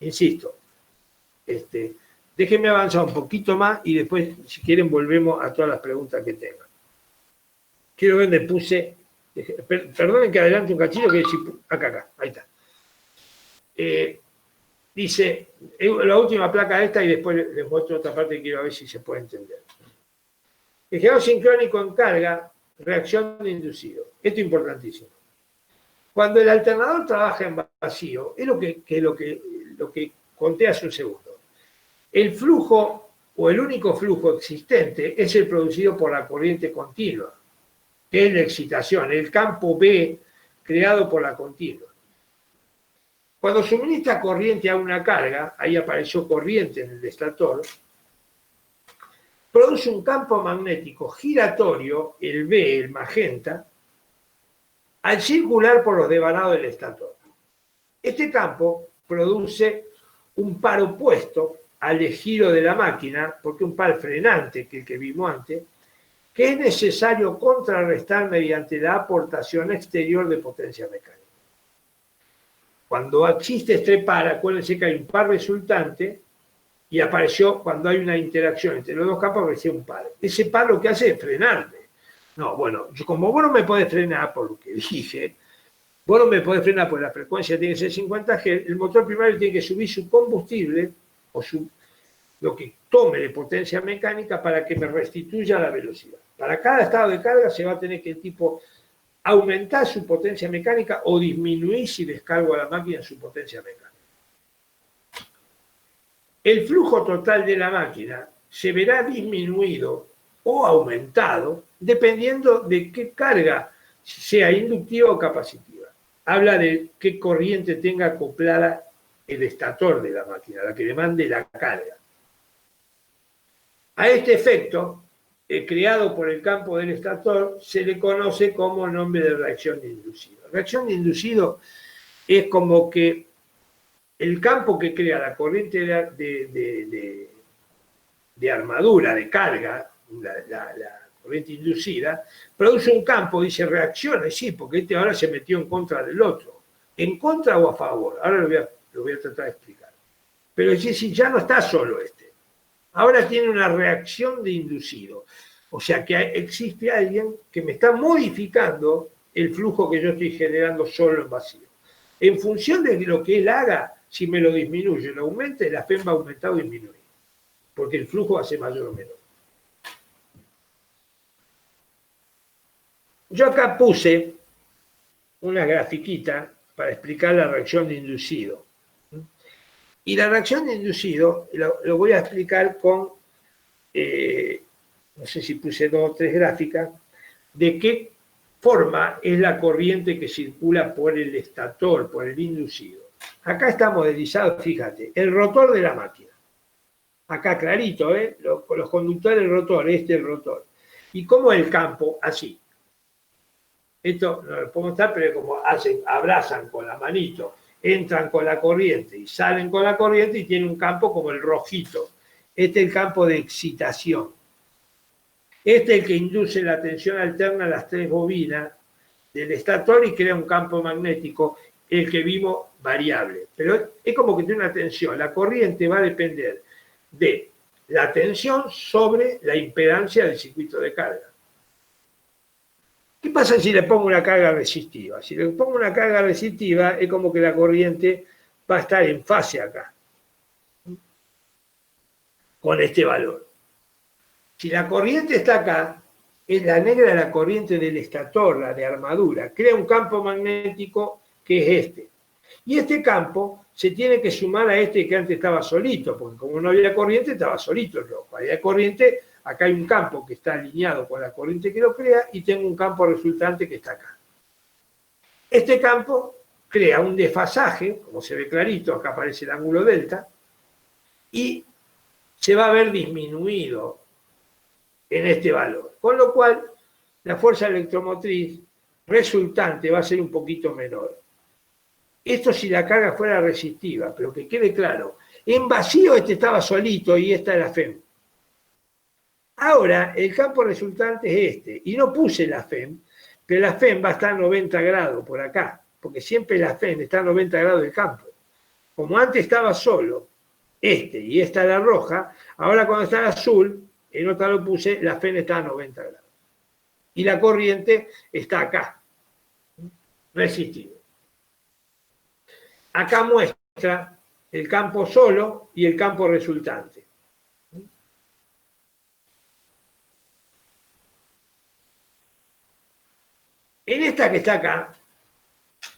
Insisto, déjenme avanzar un poquito más y después, si quieren, volvemos a todas las preguntas que tengan. Quiero ver dónde puse, perdonen que adelante un cachito, que acá, ahí está. Dice, la última placa esta y después les muestro otra parte que quiero ver si se puede entender. El generador sincrónico en carga, reacción de inducido. Esto es importantísimo. Cuando el alternador trabaja en vacío, es lo que conté hace un segundo. El flujo o el único flujo existente es el producido por la corriente continua, que es la excitación, el campo B creado por la continua. Cuando suministra corriente a una carga, ahí apareció corriente en el estator, produce un campo magnético giratorio, el B, el magenta, al circular por los devanados del estator. Este campo produce un par opuesto al de giro de la máquina, porque un par frenante, que el que vimos antes, que es necesario contrarrestar mediante la aportación exterior de potencia mecánica. Cuando existe este par, acuérdense que hay un par resultante y apareció cuando hay una interacción entre los dos campos, apareció un par. Ese par lo que hace es frenarte. No, bueno, como vos no me podés frenar por lo que dije, vos no me podés frenar porque la frecuencia tiene que ser 50 Hz, el motor primario tiene que subir su combustible o lo que tome de potencia mecánica para que me restituya la velocidad. Para cada estado de carga se va a tener que el tipo aumentar su potencia mecánica o disminuir si descargo a la máquina su potencia mecánica. El flujo total de la máquina se verá disminuido o aumentado dependiendo de qué carga sea inductiva o capacitiva. Habla de qué corriente tenga acoplada el estator de la máquina, la que demande la carga. A este efecto, creado por el campo del estator, se le conoce como nombre de reacción de inducido. Reacción de inducido es como que el campo que crea la corriente de armadura, de carga, la corriente inducida, produce un campo, dice, reacciona, sí, porque este ahora se metió en contra del otro. ¿En contra o a favor? Ahora lo voy a tratar de explicar. Pero es decir, ya no está solo este. Ahora tiene una reacción de inducido. O sea que existe alguien que me está modificando el flujo que yo estoy generando solo en vacío. En función de lo que él haga, si me lo disminuye o lo aumente, la FEM va a aumentar o disminuir. Porque el flujo hace mayor o menor. Yo acá puse una grafiquita para explicar la reacción de inducido. Y la reacción de inducido lo voy a explicar con, no sé si puse 2 o 3 gráficas, de qué forma es la corriente que circula por el estator, por el inducido. Acá está modelizado, fíjate, el rotor de la máquina. Acá clarito, los conductores del rotor, este es el rotor. Y cómo el campo, así. Esto no lo puedo mostrar, pero como abrazan con la manito, entran con la corriente y salen con la corriente y tiene un campo como el rojito. Este es el campo de excitación. Este es el que induce la tensión alterna a las 3 bobinas del estator y crea un campo magnético, el que vimos variable. Pero es como que tiene una tensión. La corriente va a depender de la tensión sobre la impedancia del circuito de carga. ¿Qué pasa si le pongo una carga resistiva? Si le pongo una carga resistiva es como que la corriente va a estar en fase acá, con este valor. Si la corriente está acá, es la negra la corriente del estator, la de armadura, crea un campo magnético que es este. Y este campo se tiene que sumar a este que antes estaba solito, porque como no había corriente, estaba solito el rojo. Había corriente, acá hay un campo que está alineado con la corriente que lo crea y tengo un campo resultante que está acá. Este campo crea un desfasaje, como se ve clarito, acá aparece el ángulo delta, y se va a ver disminuido en este valor. Con lo cual, la fuerza electromotriz resultante va a ser un poquito menor. Esto si la carga fuera resistiva, pero que quede claro, en vacío este estaba solito y esta es la FEM. Ahora, el campo resultante es este, y no puse la FEM, pero la FEM va a estar a 90 grados por acá, porque siempre la FEM está a 90 grados del campo. Como antes estaba solo este y esta la roja, ahora cuando está el azul, en otra lo puse, la FEM está a 90 grados. Y la corriente está acá, resistiva. Acá muestra el campo solo y el campo resultante. En esta que está acá,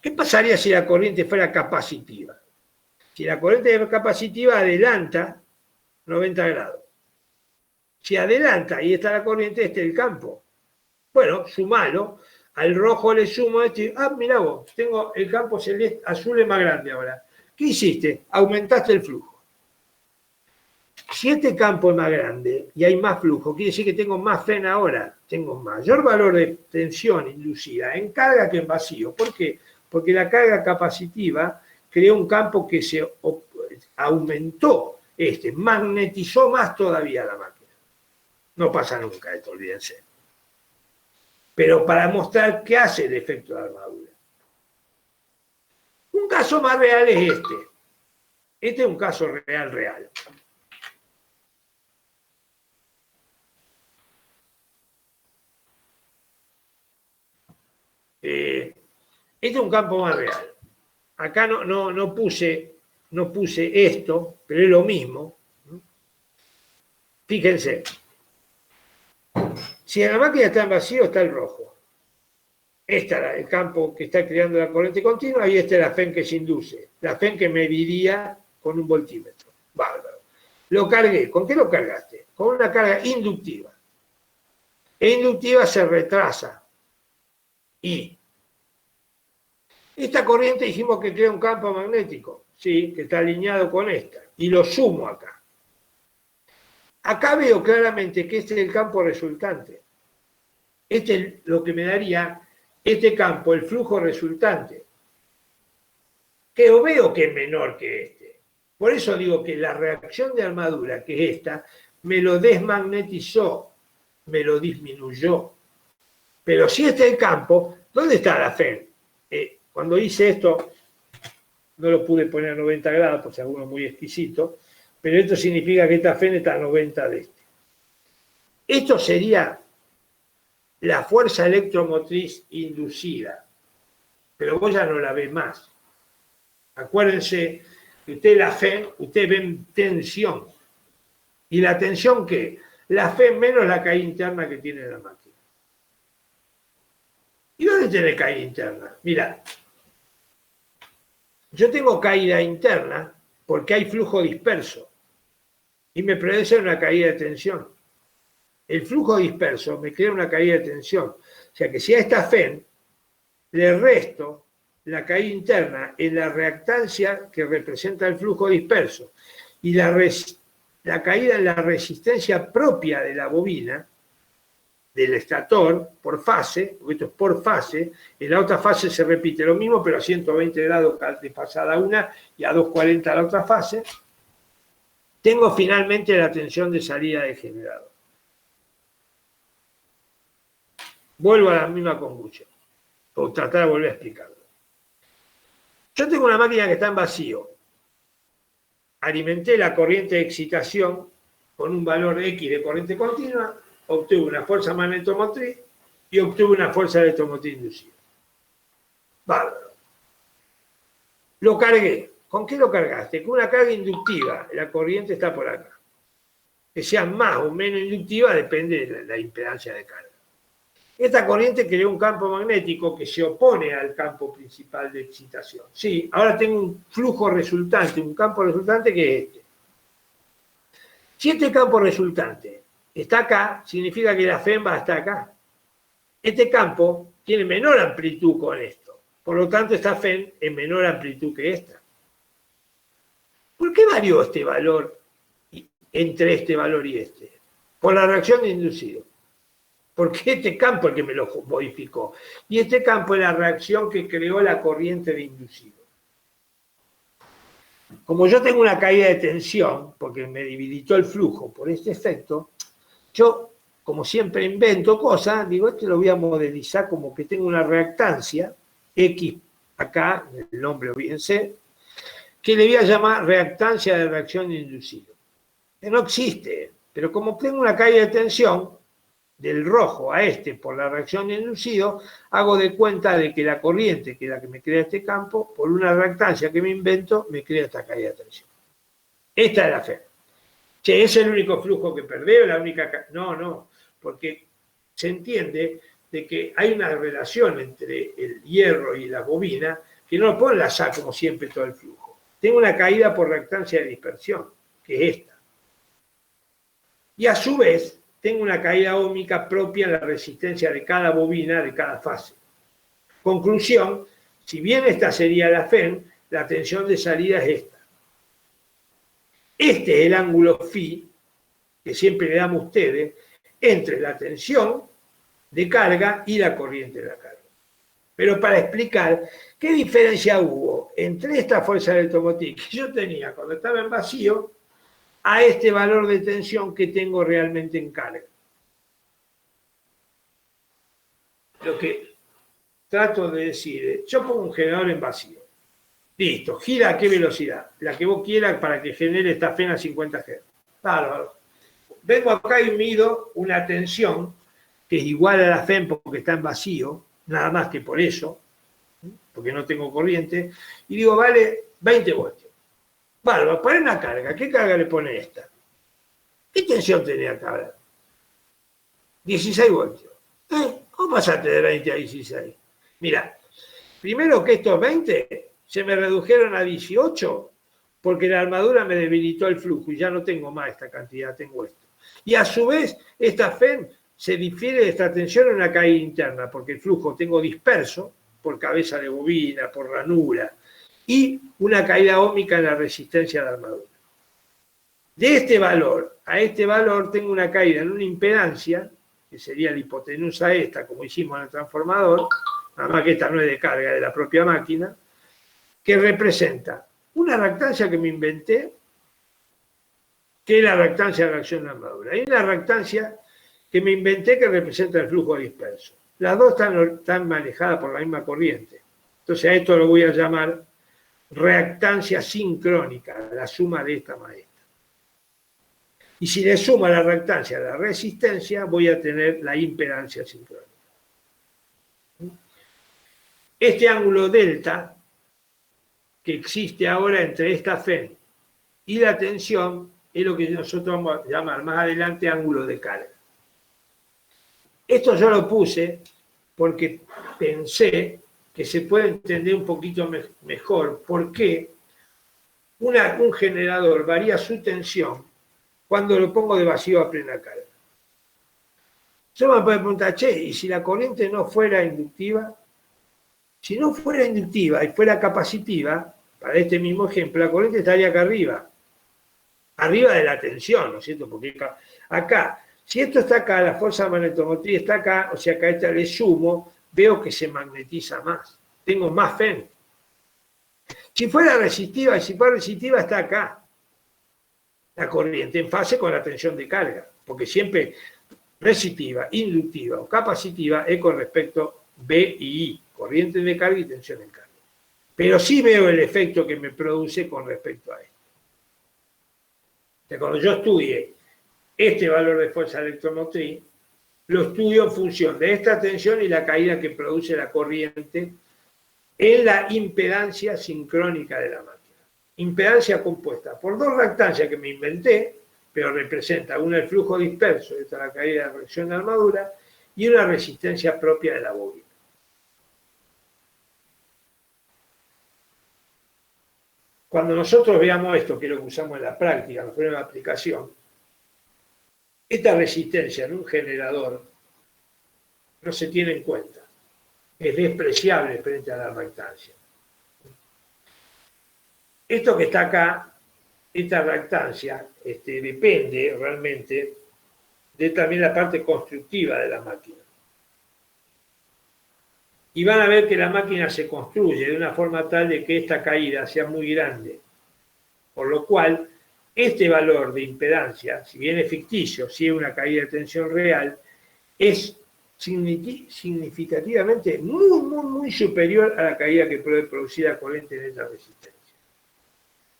¿qué pasaría si la corriente fuera capacitiva? Si la corriente es capacitiva, adelanta 90 grados. Si adelanta y está la corriente, este es el campo. Bueno, sumalo. Al rojo le sumo este. Ah, mirá vos, tengo el campo celeste, azul es más grande ahora. ¿Qué hiciste? Aumentaste el flujo. Si este campo es más grande y hay más flujo, quiere decir que tengo más FEM ahora. Tengo mayor valor de tensión inducida en carga que en vacío. ¿Por qué? Porque la carga capacitiva creó un campo que se aumentó, magnetizó más todavía la máquina. No pasa nunca esto, olvídense. Pero para mostrar qué hace el efecto de armadura. Un caso más real es este. Este es un caso real. Este es un campo más real. Acá no puse esto, pero es lo mismo. Fíjense. Si en la máquina está en vacío, está el rojo. Este es el campo que está creando la corriente continua y esta es la FEM que se induce. La FEM que mediría con un voltímetro. Bárbaro. Lo cargué. ¿Con qué lo cargaste? Con una carga inductiva. E inductiva se retrasa. Y esta corriente dijimos que crea un campo magnético. Sí, que está alineado con esta. Y lo sumo acá. Acá veo claramente que este es el campo resultante. Este es lo que me daría este campo, el flujo resultante. que veo que es menor que este. Por eso digo que la reacción de armadura, que es esta, me lo desmagnetizó, me lo disminuyó. Pero si este es el campo, ¿dónde está la FEN? Cuando hice esto, no lo pude poner a 90 grados, por si alguno es muy exquisito, pero esto significa que esta FEN está a 90 de este. Esto sería la fuerza electromotriz inducida, pero vos ya no la ves más. Acuérdense que usted la FEN, usted ve tensión. ¿Y la tensión qué? La FEN menos la caída interna que tiene la máquina. ¿Y dónde tiene caída interna? Mira, yo tengo caída interna porque hay flujo disperso y me produce una caída de tensión. El flujo disperso me crea una caída de tensión. O sea que si a esta FEN le resto la caída interna en la reactancia que representa el flujo disperso y la caída en la resistencia propia de la bobina, del estator, por fase, porque esto es por fase, en la otra fase se repite lo mismo, pero a 120 grados de pasada una y a 240 la otra fase, tengo finalmente la tensión de salida de generador. Vuelvo a la misma conclusión, o tratar de volver a explicarlo. Yo tengo una máquina que está en vacío. Alimenté la corriente de excitación con un valor X de corriente continua, obtuve una fuerza magnetomotriz y obtuve una fuerza electromotriz inducida. Bárbaro. Lo cargué. ¿Con qué lo cargaste? Con una carga inductiva. La corriente está por acá. Que sea más o menos inductiva depende de la impedancia de carga. Esta corriente creó un campo magnético que se opone al campo principal de excitación. Sí, ahora tengo un flujo resultante, un campo resultante que es este. Si este campo resultante está acá, significa que la FEN va hasta acá. Este campo tiene menor amplitud con esto. Por lo tanto, esta FEN es menor amplitud que esta. ¿Por qué varió este valor entre este valor y este? Por la reacción de inducido. Porque este campo es el que me lo modificó. Y este campo es la reacción que creó la corriente de inducido. Como yo tengo una caída de tensión, porque me debilitó el flujo por este efecto, yo, como siempre invento cosas, digo, esto lo voy a modelizar como que tengo una reactancia, X acá, el nombre olvídense, que le voy a llamar reactancia de reacción inducido. Que no existe, pero como tengo una caída de tensión, del rojo a este por la reacción de inducido, hago de cuenta de que la corriente, que es la que me crea este campo, por una reactancia que me invento, me crea esta caída de tensión. Esta es la FEN. Che, ¿es el único flujo que perdeo? ¿La única? No, porque se entiende de que hay una relación entre el hierro y la bobina que no lo puedo enlazar como siempre todo el flujo. Tengo una caída por reactancia de dispersión, que es esta. Y a su vez, tengo una caída óhmica propia en la resistencia de cada bobina, de cada fase. Conclusión, si bien esta sería la FEN, la tensión de salida es esta. Este es el ángulo phi, que siempre le damos a ustedes, entre la tensión de carga y la corriente de la carga. Pero para explicar qué diferencia hubo entre esta fuerza electromotriz que yo tenía cuando estaba en vacío a este valor de tensión que tengo realmente en carga. Lo que trato de decir es, yo pongo un generador en vacío. Listo, gira a qué velocidad, la que vos quieras para que genere esta FEN a 50 Hz. Bárbaro. Vengo acá y mido una tensión que es igual a la FEN porque está en vacío, nada más que por eso, porque no tengo corriente, y digo, vale 20 voltios. Bárbaro, poner una carga. ¿Qué carga le pone esta? ¿Qué tensión tenía acá? 16 voltios. ¿Cómo pasaste de 20 a 16? Mira, primero que estos 20 se me redujeron a 18 porque la armadura me debilitó el flujo y ya no tengo más esta cantidad, tengo esto. Y a su vez, esta FEN se difiere de esta tensión en una caída interna porque el flujo tengo disperso por cabeza de bobina, por ranura, y una caída óhmica en la resistencia de la armadura. De este valor a este valor tengo una caída en una impedancia, que sería la hipotenusa esta, como hicimos en el transformador, nada más que esta no es de carga, es de la propia máquina, que representa una reactancia que me inventé, que es la reactancia de reacción de armadura, y una reactancia que me inventé que representa el flujo disperso. Las dos están manejadas por la misma corriente. Entonces a esto lo voy a llamar reactancia sincrónica, la suma de esta más esta. Y si le sumo a la reactancia a la resistencia, voy a tener la impedancia sincrónica. Este ángulo delta, que existe ahora entre esta FEM y la tensión, es lo que nosotros vamos a llamar más adelante ángulo de carga. Esto yo lo puse porque pensé que se puede entender un poquito mejor por qué un generador varía su tensión cuando lo pongo de vacío a plena carga. Yo me puedo preguntar, che, ¿y si la corriente no fuera inductiva? Si no fuera inductiva y fuera capacitiva, para este mismo ejemplo, la corriente estaría acá arriba de la tensión, ¿no es cierto? Porque acá, si esto está acá, la fuerza magnetomotriz está acá, o sea, acá esta le sumo, veo que se magnetiza más. Tengo más FEM. Si fuera resistiva, y si fuera resistiva, está acá. La corriente en fase con la tensión de carga, porque siempre resistiva, inductiva o capacitiva es con respecto B y I, corriente de carga y tensión en carga. Pero sí veo el efecto que me produce con respecto a esto. Cuando yo estudie este valor de fuerza electromotriz, lo estudio en función de esta tensión y la caída que produce la corriente en la impedancia sincrónica de la máquina. Impedancia compuesta por dos reactancias que me inventé, pero representa una el flujo disperso, esta es la caída de reacción de armadura, y una resistencia propia de la bobina. Cuando nosotros veamos esto, que es lo que usamos en la práctica, en la prueba de aplicación, esta resistencia en un generador no se tiene en cuenta. Es despreciable frente a la reactancia. Esto que está acá, esta reactancia, depende realmente de también la parte constructiva de la máquina. Y van a ver que la máquina se construye de una forma tal de que esta caída sea muy grande. Por lo cual, este valor de impedancia, si bien es ficticio, si es una caída de tensión real, es significativamente muy superior a la caída que puede producir la corriente en esta resistencia.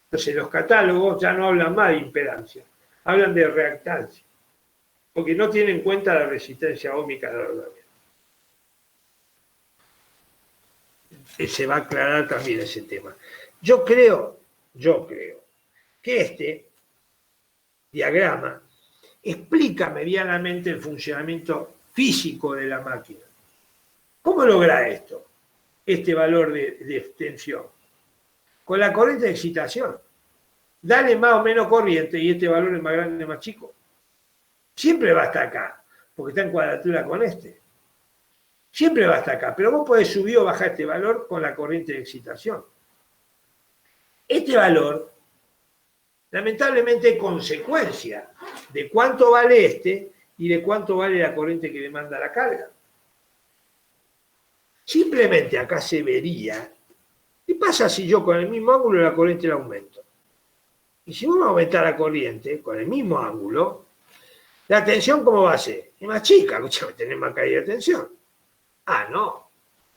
Entonces los catálogos ya no hablan más de impedancia, hablan de reactancia, porque no tienen en cuenta la resistencia óhmica de la rodamiento. Se va a aclarar también ese tema. Yo creo que este diagrama explica medianamente el funcionamiento físico de la máquina. ¿Cómo logra esto? Este valor de tensión. Con la corriente de excitación. Dale más o menos corriente y este valor es más grande o más chico. Siempre va hasta acá, porque está en cuadratura con este. Siempre va hasta acá, pero vos podés subir o bajar este valor con la corriente de excitación. Este valor, lamentablemente, es consecuencia de cuánto vale este y de cuánto vale la corriente que demanda la carga. Simplemente acá se vería, ¿qué pasa si yo con el mismo ángulo la corriente la aumento? Y si uno aumenta la corriente con el mismo ángulo, la tensión, ¿cómo va a ser? Es más chica, escúchame, tener más caída de tensión. Ah, no,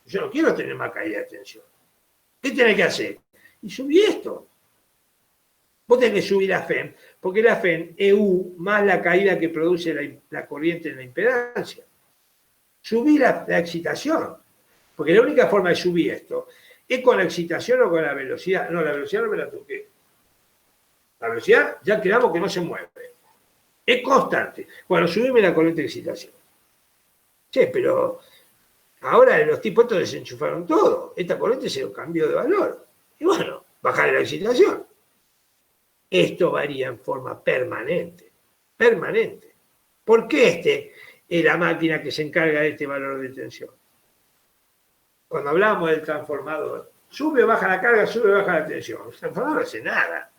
yo no quiero tener más caída de tensión. ¿Qué tenés que hacer? Y subí esto. Vos tenés que subir la FEM, porque la FEM es U más la caída que produce la corriente en la impedancia. Subí la excitación, porque la única forma de subir esto es con la excitación o con la velocidad. No, la velocidad no me la toqué. La velocidad ya quedamos que no se mueve. Es constante. Bueno, subime la corriente de excitación. Che, pero ahora los tipos estos desenchufaron todo. Esta corriente se cambió de valor. Y bueno, bajar la excitación. Esto varía en forma permanente. Permanente. ¿Por qué es la máquina que se encarga de este valor de tensión? Cuando hablamos del transformador, sube o baja la carga, sube o baja la tensión. El transformador no hace nada.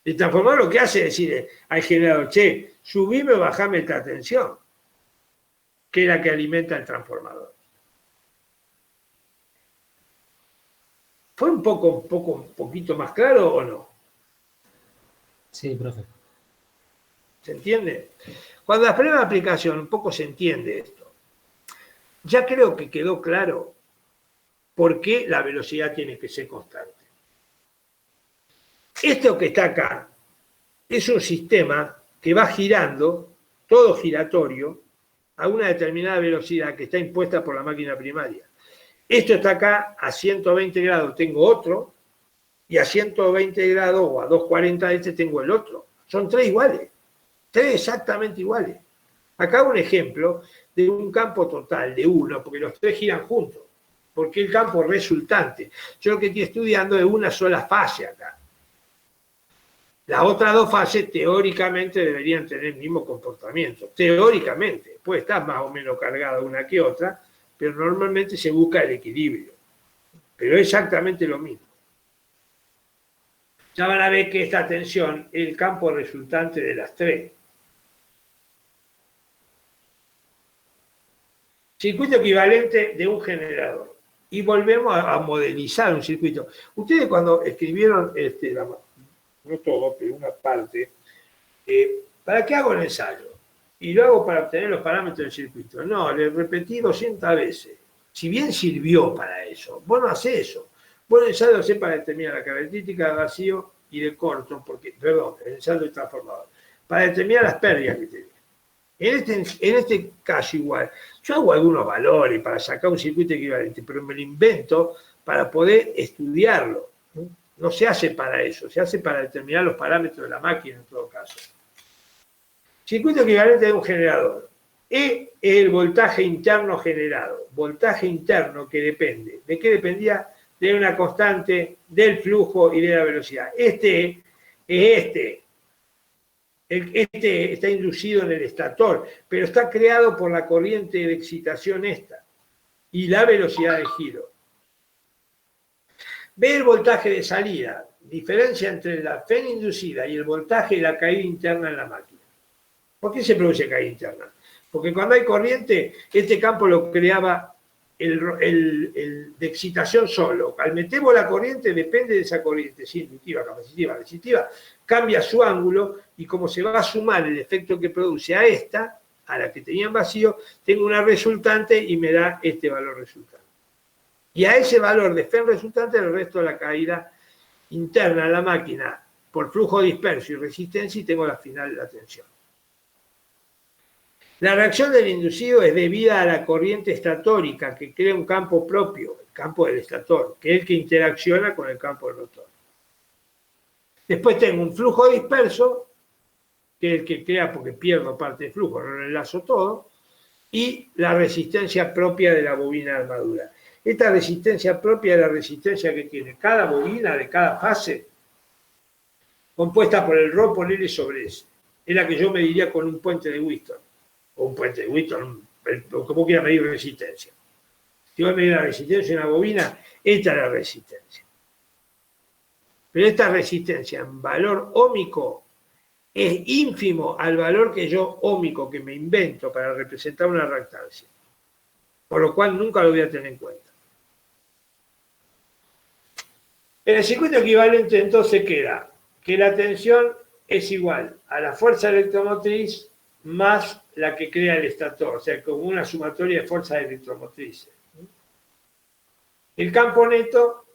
El transformador lo que hace es decirle al generador, che, subime o bajame esta tensión, que es la que alimenta el transformador. ¿Fue un poquito más claro o no? Sí, profe. ¿Se entiende? Cuando la primera aplicación un poco se entiende esto. Ya creo que quedó claro por qué la velocidad tiene que ser constante. Esto que está acá es un sistema que va girando, todo giratorio, a una determinada velocidad que está impuesta por la máquina primaria. Esto está acá a 120 grados, tengo otro, y a 120 grados o a 240 de este tengo el otro. Son tres iguales, tres exactamente iguales. Acá un ejemplo de un campo total de uno, porque los tres giran juntos, porque el campo resultante. Yo lo que estoy estudiando es una sola fase acá. Las otras dos fases teóricamente deberían tener el mismo comportamiento. Teóricamente, puede estar más o menos cargada una que otra, pero normalmente se busca el equilibrio. Pero es exactamente lo mismo. Ya van a ver que esta tensión es el campo resultante de las tres. Circuito equivalente de un generador. Y volvemos a modelizar un circuito. Ustedes cuando escribieron, no todo, pero una parte, ¿para qué hago el ensayo? Y lo hago para obtener los parámetros del circuito. No, le repetí 200 veces. Si bien sirvió para eso, vos no hacés eso. Vos el ensayo lo hacés para determinar la característica de vacío y de corto, el ensayo de transformador, para determinar las pérdidas que tenés. En este caso igual, yo hago algunos valores para sacar un circuito equivalente, pero me lo invento para poder estudiarlo. No se hace para eso, se hace para determinar los parámetros de la máquina en todo caso. Circuito equivalente de un generador. E es el voltaje interno generado. Voltaje interno que depende. ¿De qué dependía? De una constante, del flujo y de la velocidad. Este está inducido en el estator, pero está creado por la corriente de excitación esta y la velocidad de giro. Ve el voltaje de salida, diferencia entre la FEN inducida y el voltaje y la caída interna en la máquina. ¿Por qué se produce caída interna? Porque cuando hay corriente, este campo lo creaba el de excitación solo. Al metemos la corriente, depende de esa corriente, si inductiva, capacitiva, resistiva, cambia su ángulo y como se va a sumar el efecto que produce a esta, a la que tenía en vacío, tengo una resultante y me da este valor resultante. Y a ese valor de FEN resultante le resto la caída interna a la máquina por flujo disperso y resistencia y tengo la final de la tensión. La reacción del inducido es debida a la corriente estatórica que crea un campo propio, el campo del estator, que es el que interacciona con el campo del rotor. Después tengo un flujo disperso, que es el que crea porque pierdo parte del flujo, no lo enlazo todo, y la resistencia propia de la bobina de armadura. Esta resistencia propia es la resistencia que tiene cada bobina de cada fase, compuesta por el ρ por L sobre S. Es la que yo mediría con un puente de Wheaton, o un puente de Wheaton, o como quiera medir resistencia. Si voy a medir la resistencia de una bobina, esta es la resistencia. Pero esta resistencia en valor óhmico es ínfimo al valor que yo óhmico que me invento para representar una reactancia. Por lo cual nunca lo voy a tener en cuenta. En el circuito equivalente entonces queda que la tensión es igual a la fuerza electromotriz más la que crea el estator, o sea, como una sumatoria de fuerzas electromotrices. El campo neto,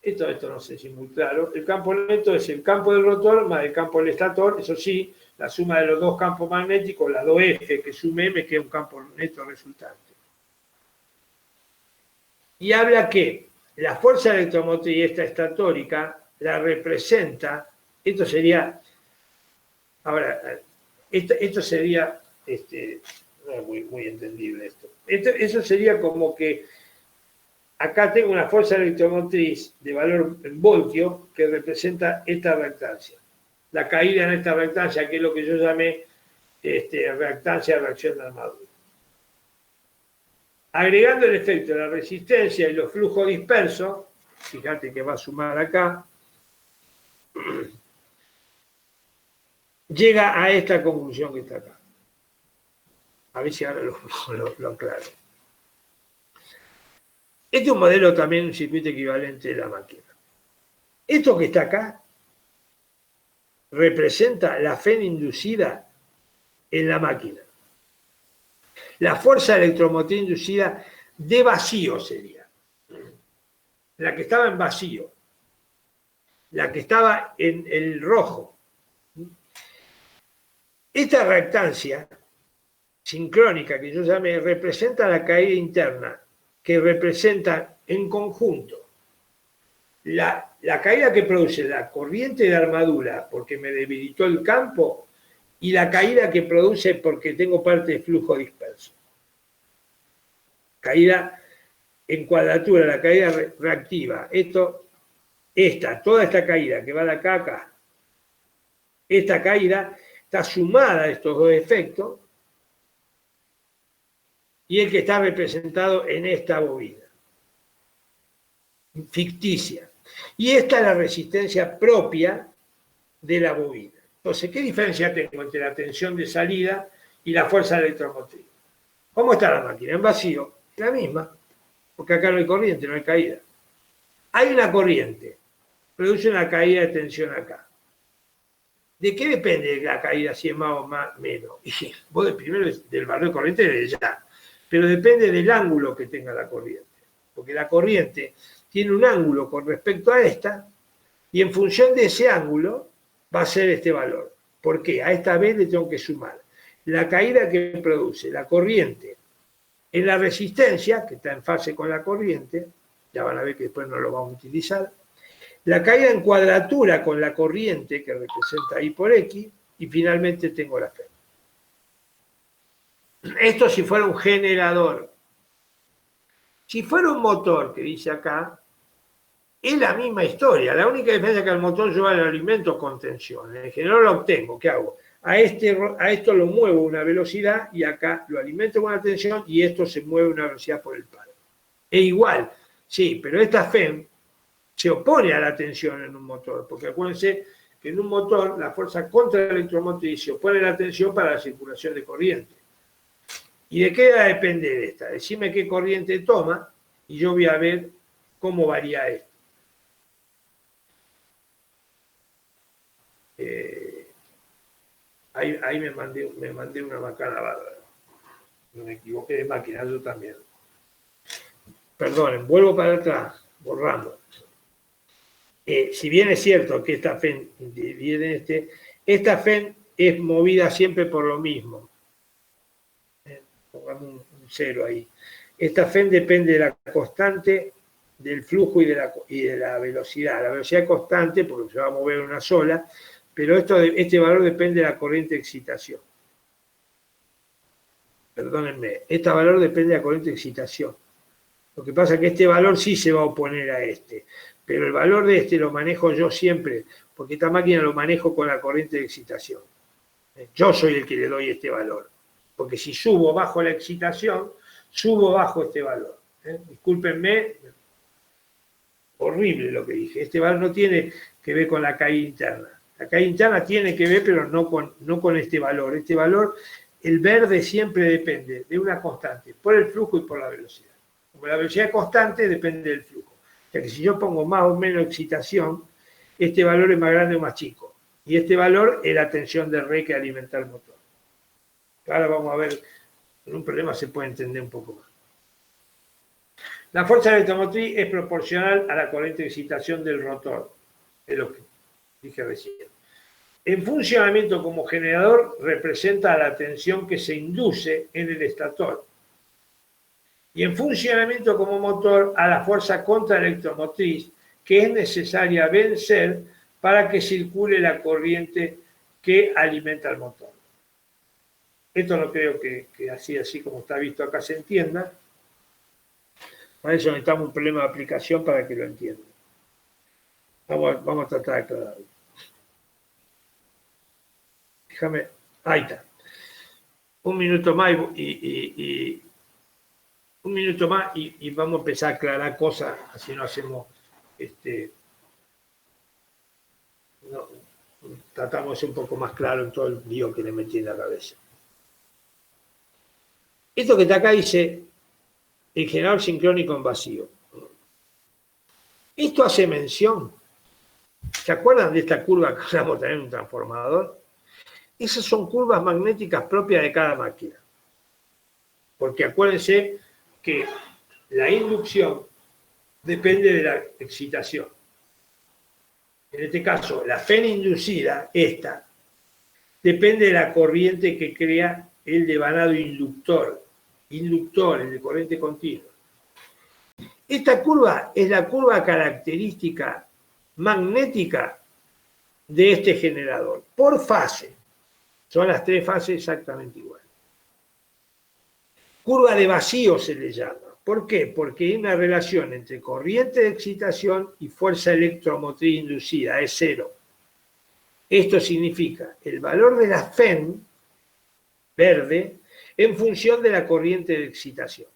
esto no sé si es muy claro, el campo neto es el campo del rotor más el campo del estator, eso sí, la suma de los dos campos magnéticos, las dos F que sumé, me queda un campo neto resultante. Y habla que la fuerza electromotriz, esta estatórica, la representa, esto sería, ahora, esto sería, no es muy entendible esto. Eso sería como que acá tengo una fuerza electromotriz de valor en voltio que representa esta reactancia. La caída en esta reactancia, que es lo que yo llamé reactancia de reacción de armadura. Agregando el efecto de la resistencia y los flujos dispersos, fíjate que va a sumar acá, llega a esta conclusión que está acá. A ver si ahora lo aclaro. Este es un modelo también, un circuito equivalente de la máquina. Esto que está acá representa la FEN inducida en la máquina. La fuerza electromotriz inducida de vacío sería. La que estaba en vacío. La que estaba en el rojo. Esta reactancia sincrónica que yo llamé representa la caída interna, que representa en conjunto la caída que produce la corriente de armadura porque me debilitó el campo y la caída que produce porque tengo parte de flujo disperso. Caída en cuadratura, la caída reactiva. Toda esta caída que va de acá a acá, esta caída está sumada a estos dos efectos y el que está representado en esta bobina ficticia. Y esta es la resistencia propia de la bobina. Entonces, ¿qué diferencia tengo entre la tensión de salida y la fuerza electromotriz? ¿Cómo está la máquina? En vacío. La misma, porque acá no hay corriente, no hay caída. Hay una corriente, produce una caída de tensión acá. ¿De qué depende la caída, si es más o menos? Y vos primero del valor de corriente de ya, pero depende del ángulo que tenga la corriente. Porque la corriente tiene un ángulo con respecto a esta, y en función de ese ángulo va a ser este valor. ¿Por qué? A esta vez le tengo que sumar la caída que produce la corriente en la resistencia, que está en fase con la corriente, ya van a ver que después no lo vamos a utilizar, la caída en cuadratura con la corriente, que representa I por X, y finalmente tengo la F. Esto si fuera un generador. Si fuera un motor, que dice acá, es la misma historia. La única diferencia es que al motor yo lo alimento con tensión. En el generador lo obtengo. ¿Qué hago? A esto lo muevo a una velocidad y acá lo alimento con una tensión y esto se mueve a una velocidad por el palo. Es igual, sí, pero esta FEM se opone a la tensión en un motor, porque acuérdense que en un motor la fuerza contra la electromotriz se opone a la tensión para la circulación de corriente. ¿Y de qué va a depender esta? Decime qué corriente toma y yo voy a ver cómo varía esto. Ahí me mandé una macana bárbara. No me equivoqué de máquina, yo también. Perdonen, vuelvo para atrás, borramos. Si bien es cierto que esta FEN viene esta FEN es movida siempre por lo mismo. Pongamos un 0 ahí. Esta FEN depende de la constante del flujo y de la velocidad. La velocidad es constante porque se va a mover una sola, pero este valor depende de la corriente de excitación. Perdónenme, este valor depende de la corriente de excitación. Lo que pasa es que este valor sí se va a oponer a este, pero el valor de este lo manejo yo siempre, porque esta máquina lo manejo con la corriente de excitación. Yo soy el que le doy este valor, porque si subo bajo la excitación, subo bajo este valor. Discúlpenme, horrible lo que dije. Este valor no tiene que ver con la caída interna. La caída interna tiene que ver, pero no con este valor. Este valor, el verde siempre depende de una constante, por el flujo y por la velocidad. Como la velocidad es constante, depende del flujo. O sea que si yo pongo más o menos excitación, este valor es más grande o más chico. Y este valor es la tensión de red que alimenta el motor. Ahora vamos a ver, en un problema se puede entender un poco más. La fuerza electromotriz es proporcional a la corriente de excitación del rotor. Es lo que dije recién. En funcionamiento como generador representa la tensión que se induce en el estator. Y en funcionamiento como motor a la fuerza contraelectromotriz que es necesaria vencer para que circule la corriente que alimenta el motor. Esto no creo que así como está visto acá se entienda. Para eso necesitamos un problema de aplicación para que lo entiendan. Vamos a tratar de aclararlo. Déjame, ahí está. Un minuto más y vamos a empezar a aclarar cosas, así no hacemos, tratamos de ser un poco más claro en todo el lío que le metí en la cabeza. Esto que está acá dice el generador sincrónico en vacío. Esto hace mención, ¿se acuerdan de esta curva que usamos también en un transformador? Esas son curvas magnéticas propias de cada máquina. Porque acuérdense que la inducción depende de la excitación. En este caso, la FEN inducida, esta, depende de la corriente que crea el devanado inductor, el de corriente continua. Esta curva es la curva característica magnética de este generador, por fase. Son las tres fases exactamente iguales. Curva de vacío se le llama. ¿Por qué? Porque hay una relación entre corriente de excitación y fuerza electromotriz inducida, es cero. Esto significa el valor de la FEN, verde, en función de la corriente de excitación,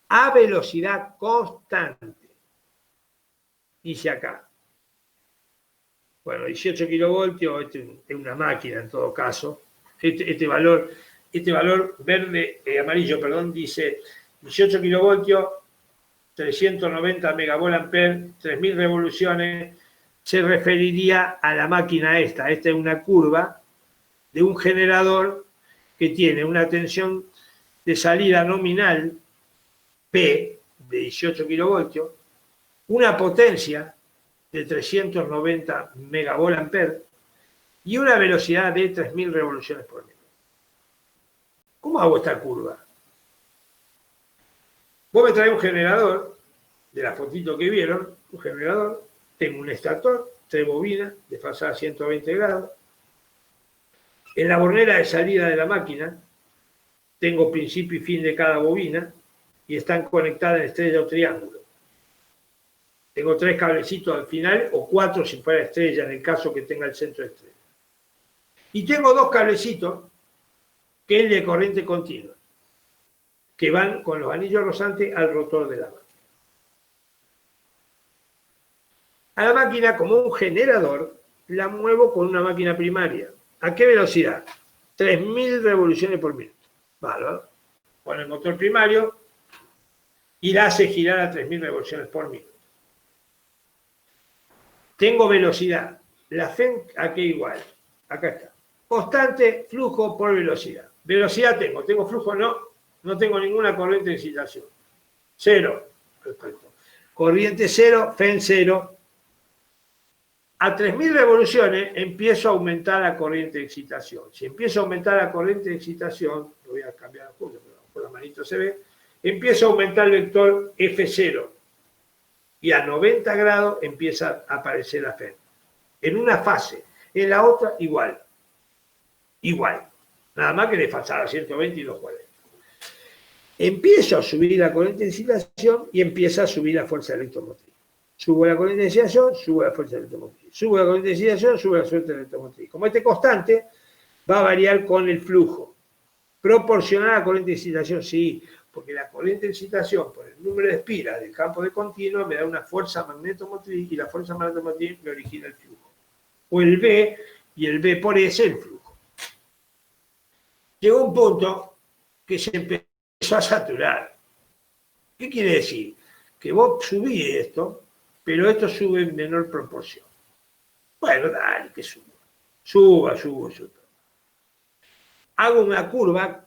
a velocidad constante. Dice acá. Bueno, 18 kilovoltios, este es una máquina en todo caso. Este valor verde, amarillo, perdón, dice 18 kilovoltios, 390 megavolt-ampere, 3000 revoluciones, se referiría a la máquina esta. Esta es una curva de un generador que tiene una tensión de salida nominal P de 18 kilovoltios, una potencia de 390 megavolt-ampere y una velocidad de 3000 revoluciones por minuto. ¿Cómo hago esta curva? Vos me traes un generador, de la fotito que vieron, un generador, tengo un estator, 3 bobinas, desfasada a 120 grados. En la bornera de salida de la máquina, tengo principio y fin de cada bobina y están conectadas en estrella o triángulo. Tengo 3 cablecitos al final, o 4 si fuera estrella, en el caso que tenga el centro de estrella. Y tengo 2 cablecitos, que es el de corriente continua, que van con los anillos rozantes al rotor de la máquina. A la máquina, como un generador, la muevo con una máquina primaria. ¿A qué velocidad? 3000 revoluciones por minuto. Bárbaro. Con el motor primario y la hace girar a 3000 revoluciones por minuto. Tengo velocidad. La FEN, ¿a qué igual? Acá está. Constante, flujo por velocidad. Velocidad tengo flujo no tengo ninguna corriente de excitación. Cero. Perfecto. Corriente cero, FEN cero. A 3000 revoluciones empiezo a aumentar la corriente de excitación. Si empiezo a aumentar la corriente de excitación, lo voy a cambiar justo, pero con la manito se ve, empiezo a aumentar el vector F0. Y a 90 grados empieza a aparecer la FEN. En una fase, en la otra igual. Igual. Nada más que desfasada a 120 y 240. Empiezo a subir la corriente de excitación y empieza a subir la fuerza electromotriz. Subo la corriente de excitación, subo la fuerza electromotriz. Subo la corriente de excitación, subo la fuerza electromotriz. Como este constante, va a variar con el flujo. ¿Proporcional a la corriente de excitación? Sí, porque la corriente de excitación, por el número de espiras del campo de continuo, me da una fuerza magnetomotriz y la fuerza magnetomotriz me origina el flujo. O el V, y el V por S, el flujo. Llegó un punto que se empezó a saturar. ¿Qué quiere decir? Que vos subís esto, pero esto sube en menor proporción. Bueno, dale, que suba. Suba. Hago una curva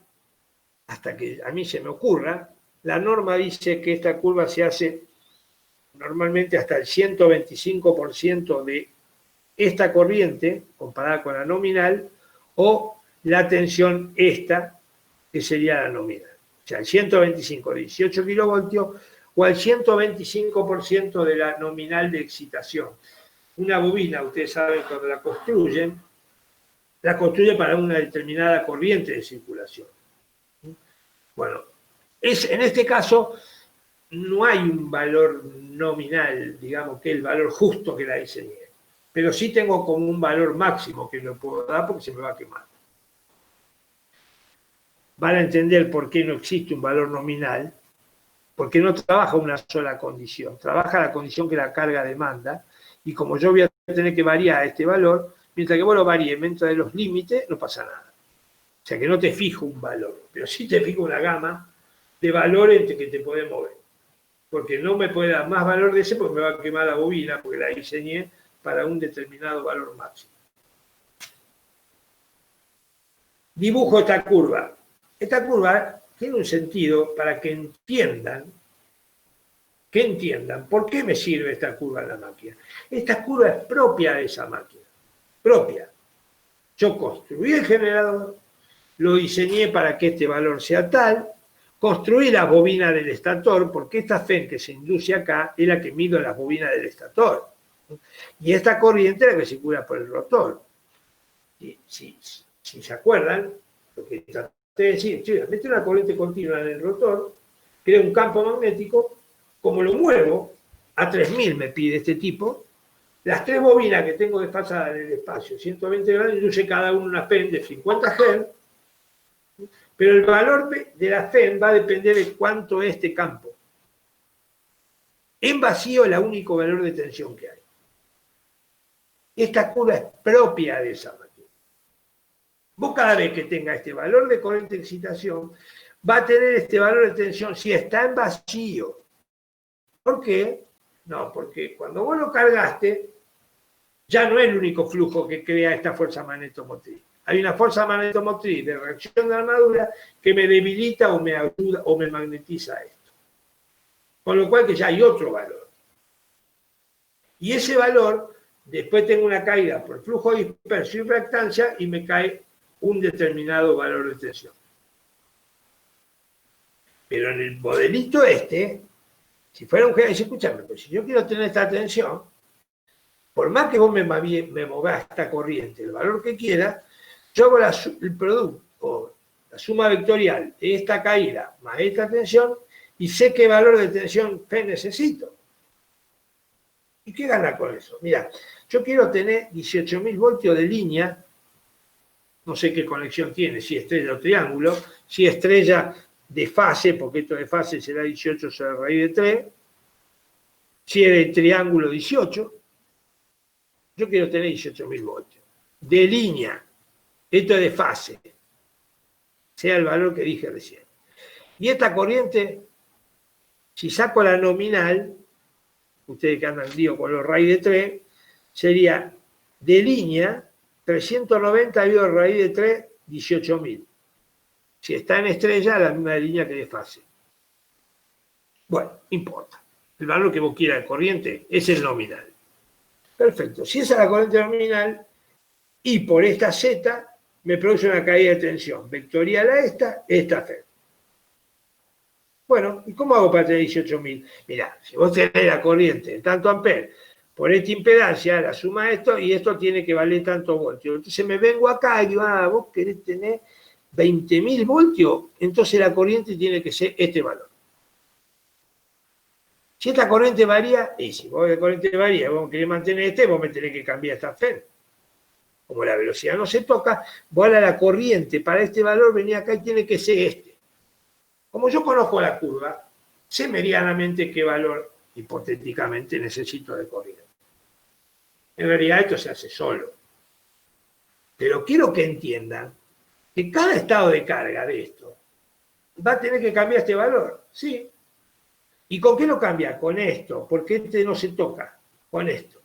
hasta que a mí se me ocurra. La norma dice que esta curva se hace normalmente hasta el 125% de esta corriente, comparada con la nominal, o la tensión esta, que sería la nominal. O sea, el 125 de 18 kilovoltios o al 125% de la nominal de excitación. Una bobina, ustedes saben, cuando la construye para una determinada corriente de circulación. Bueno, en este caso no hay un valor nominal, digamos, que es el valor justo que la diseñé, pero sí tengo como un valor máximo que no puedo dar porque se me va a quemar. Van a entender por qué no existe un valor nominal, porque no trabaja una sola condición, trabaja la condición que la carga demanda, y como yo voy a tener que variar este valor, mientras que vos lo varíes dentro de los límites, no pasa nada. O sea que no te fijo un valor, pero sí te fijo una gama de valores entre que te podés mover. porque no me puede dar más valor de ese porque me va a quemar la bobina, porque la diseñé para un determinado valor máximo. Dibujo esta curva. Esta curva tiene un sentido para que entiendan por qué me sirve esta curva en la máquina. Esta curva es propia de esa máquina, propia. Yo construí el generador, lo diseñé para que este valor sea tal, construí la bobina del estator, porque esta FEN que se induce acá es la que mido las bobinas del estator. Y esta corriente es la que circula por el rotor. Si se acuerdan, lo que traté de decir, mete una corriente continua en el rotor, crea un campo magnético, como lo muevo, a 3000 me pide este tipo, las tres bobinas que tengo desfasadas en el espacio, 120 grados, induce cada una una FEN de 50 Hz, pero el valor de la FEN va a depender de cuánto es este campo. En vacío es el único valor de tensión que hay. Esta curva es propia de esa máquina. Vos cada vez que tenga este valor de corriente de excitación, va a tener este valor de tensión si está en vacío. ¿Por qué? No, porque cuando vos lo cargaste, ya no es el único flujo que crea esta fuerza magnetomotriz. Hay una fuerza magnetomotriz de reacción de armadura que me debilita o me ayuda o me magnetiza esto. Con lo cual que ya hay otro valor. Y ese valor, después tengo una caída por flujo disperso y reactancia y me cae un determinado valor de tensión. Pero en el modelito si fuera un generador, escúchame, pues si yo quiero tener esta tensión, por más que vos me movás esta corriente, el valor que quiera, yo hago el producto, la suma vectorial de esta caída más esta tensión y sé qué valor de tensión P necesito. ¿Y qué gana con eso? Mira, yo quiero tener 18.000 voltios de línea, no sé qué conexión tiene, si estrella o triángulo, si estrella de fase, porque esto de fase será 18 sobre raíz de 3, si es de triángulo 18, yo quiero tener 18.000 voltios. De línea, esto es de fase, sea el valor que dije recién. Y esta corriente, si saco la nominal, ustedes que andan lío con los raíz de 3, sería de línea 390 dividido raíz de 3, 18.000. Si está en estrella, la misma línea que de fase. Bueno, importa. El valor que vos quieras de corriente es el nominal. Perfecto. Si esa es la corriente nominal, y por esta Z me produce una caída de tensión vectorial a esta FEN. Bueno, ¿y cómo hago para tener 18.000? Mirá, si vos tenés la corriente de tanto amper por esta impedancia, la suma de esto, y esto tiene que valer tanto voltios. Entonces me vengo acá y digo, vos querés tener 20.000 voltios, entonces la corriente tiene que ser este valor. Si esta corriente varía, y si vos la corriente varía, vos querés mantener vos me tenés que cambiar esta FEN. Como la velocidad no se toca, vos a la corriente para este valor venía acá y tiene que ser este. Como yo conozco la curva, sé medianamente qué valor hipotéticamente necesito de corriente. En realidad esto se hace solo. Pero quiero que entiendan que cada estado de carga de esto va a tener que cambiar este valor. Sí. ¿Y con qué lo cambia? Con esto, porque este no se toca. Con esto.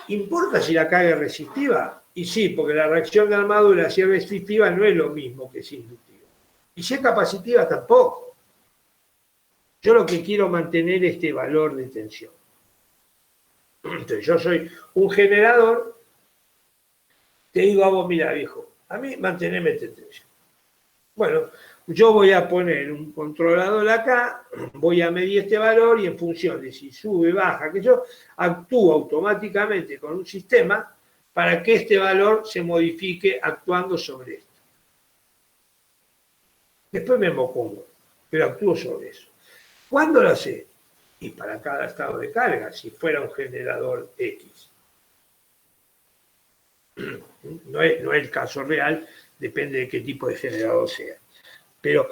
¿Importa si la carga es resistiva? Y sí, porque la reacción de armadura, si es resistiva, no es lo mismo que si es inductiva. Y si es capacitiva, tampoco. Yo lo que quiero mantener es este valor de tensión. Entonces, yo soy un generador, te digo a vos, mira, viejo, a mí manteneme esta tensión. Bueno, yo voy a poner un controlador acá, voy a medir este valor y en función de si sube, baja, que yo actúo automáticamente con un sistema para que este valor se modifique actuando sobre esto. Después me opongo, pero actúo sobre eso. ¿Cuándo lo hace? Y para cada estado de carga, si fuera un generador X. No es el caso real, depende de qué tipo de generador sea. Pero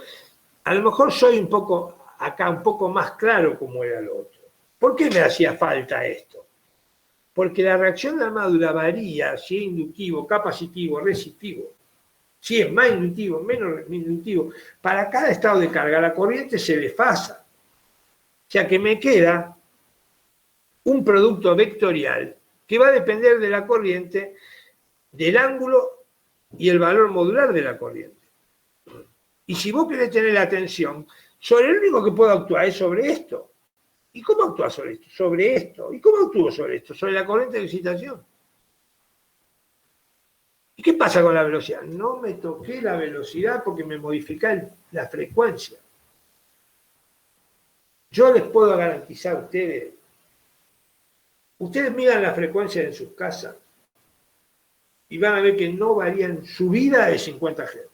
a lo mejor soy un poco más claro como era lo otro. ¿Por qué me hacía falta esto? Porque la reacción de armadura varía si es inductivo, capacitivo, resistivo. Si es más inductivo, menos inductivo. Para cada estado de carga la corriente se desfasa. sea que me queda un producto vectorial que va a depender de la corriente, del ángulo y el valor modular de la corriente. Y si vos querés tener la tensión, sobre el único que puedo actuar es sobre esto. ¿Y cómo actúa sobre esto? Sobre esto. ¿Y cómo actúo sobre esto? Sobre la corriente de excitación. ¿Y qué pasa con la velocidad? No me toqué la velocidad porque me modifica la frecuencia. Yo les puedo garantizar a ustedes miran la frecuencia en sus casas y van a ver que no varían su vida de 50 Hz.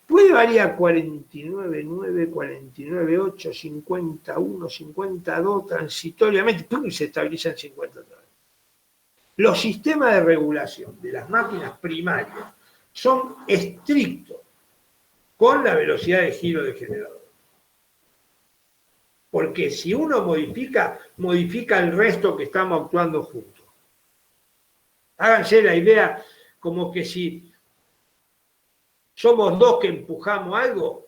Puede variar 49,9, 49,8, 51, 52 transitoriamente, y se estabiliza en 50 otra vez. Los sistemas de regulación de las máquinas primarias son estrictos con la velocidad de giro del generador. Porque si uno modifica el resto que estamos actuando juntos. Háganse la idea como que si somos dos que empujamos algo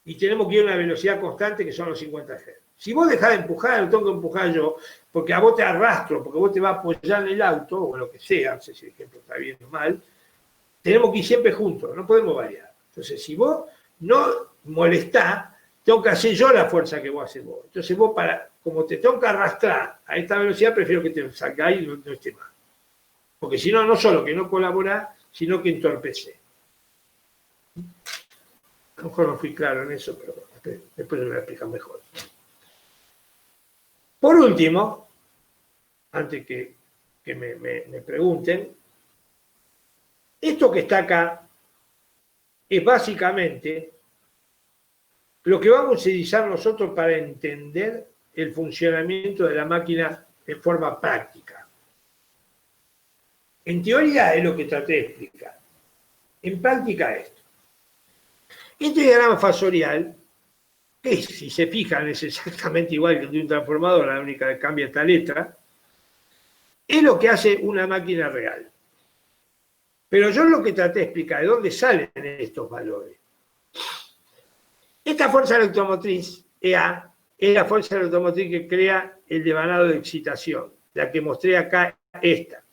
y tenemos que ir a una velocidad constante que son los 50 Hz. Si vos dejás de empujar, lo tengo que empujar yo, porque a vos te arrastro, porque vos te vas a apoyar en el auto, o lo que sea, no sé si el ejemplo está bien o mal, tenemos que ir siempre juntos, no podemos variar. Entonces, si vos no molestás, tengo que hacer yo la fuerza que vos haces vos. Entonces vos, como te tengo que arrastrar a esta velocidad, prefiero que te salgáis y no esté más. Porque si no, no solo que no colaborás, sino que entorpecés. A lo mejor no fui claro en eso, pero después me lo explican mejor. Por último, antes que me pregunten, esto que está acá es básicamente lo que vamos a utilizar nosotros para entender el funcionamiento de la máquina de forma práctica. En teoría es lo que traté de explicar. En práctica esto. Este diagrama fasorial, que si se fijan es exactamente igual que el de un transformador, la única que cambia esta letra, es lo que hace una máquina real. Pero yo lo que traté de explicar de dónde salen estos valores. Esta fuerza electromotriz, EA, es la fuerza electromotriz que crea el devanado de excitación, la que mostré acá, esta,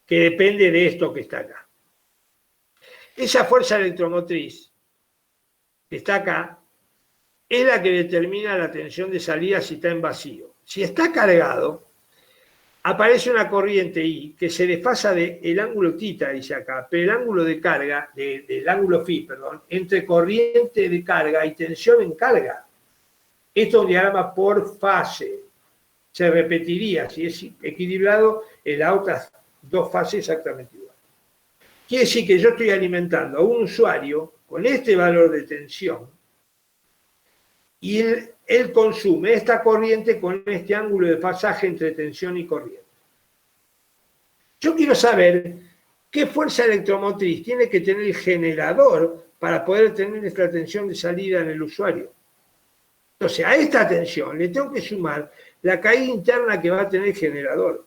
que depende de esto que está acá. Esa fuerza electromotriz que está acá es la que determina la tensión de salida si está en vacío. Si está cargado, aparece una corriente I que se desfasa del ángulo θ, dice acá, pero el ángulo de carga, del ángulo φ, perdón, entre corriente de carga y tensión en carga. Esto es un diagrama por fase. Se repetiría, si es equilibrado, en las otras dos fases exactamente igual. Quiere decir que yo estoy alimentando a un usuario con este valor de tensión y él consume esta corriente con este ángulo de pasaje entre tensión y corriente. Yo quiero saber qué fuerza electromotriz tiene que tener el generador para poder tener esta tensión de salida en el usuario. Entonces, a esta tensión le tengo que sumar la caída interna que va a tener el generador.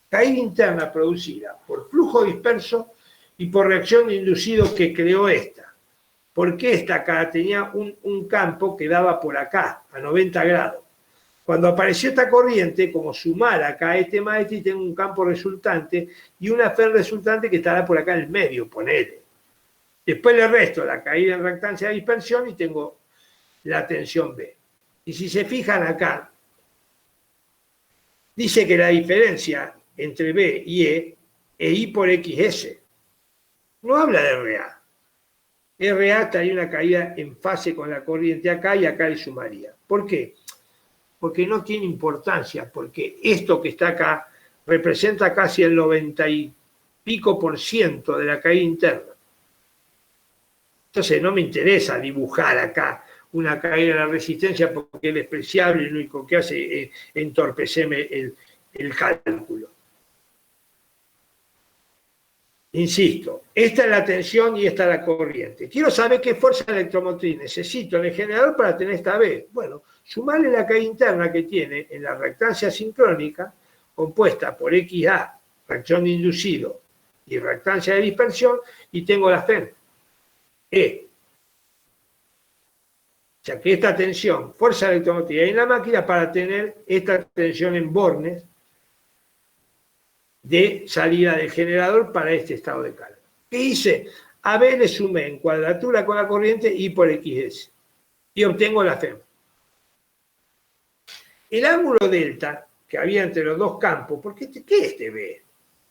Caída interna producida por flujo disperso y por reacción de inducido que creó esta. Porque esta acá tenía un campo que daba por acá, a 90 grados. Cuando apareció esta corriente, como sumar acá este más este, tengo un campo resultante y una fe resultante que estará por acá en el medio, ponele. Después le resto la caída en reactancia de dispersión y tengo la tensión B. Y si se fijan acá, dice que la diferencia entre B y E es I por XS. No habla de RA. RA estaría una caída en fase con la corriente acá y acá le sumaría. ¿Por qué? Porque no tiene importancia, porque esto que está acá representa casi el 90 y pico % de la caída interna. Entonces no me interesa dibujar acá una caída en la resistencia porque es despreciable y lo único que hace es entorpecerme el cálculo. Insisto, esta es la tensión y esta es la corriente. Quiero saber qué fuerza electromotriz necesito en el generador para tener esta B. Bueno, sumarle la caída interna que tiene en la reactancia sincrónica, compuesta por XA, reacción de inducido, y reactancia de dispersión, y tengo la FEM. E. O sea que esta tensión, fuerza electromotriz en la máquina para tener esta tensión en bornes de salida del generador para este estado de carga. ¿Qué hice? A B le sumé en cuadratura con la corriente I por XS y obtengo la FEM. El ángulo delta que había entre los dos campos, porque ¿qué es este B?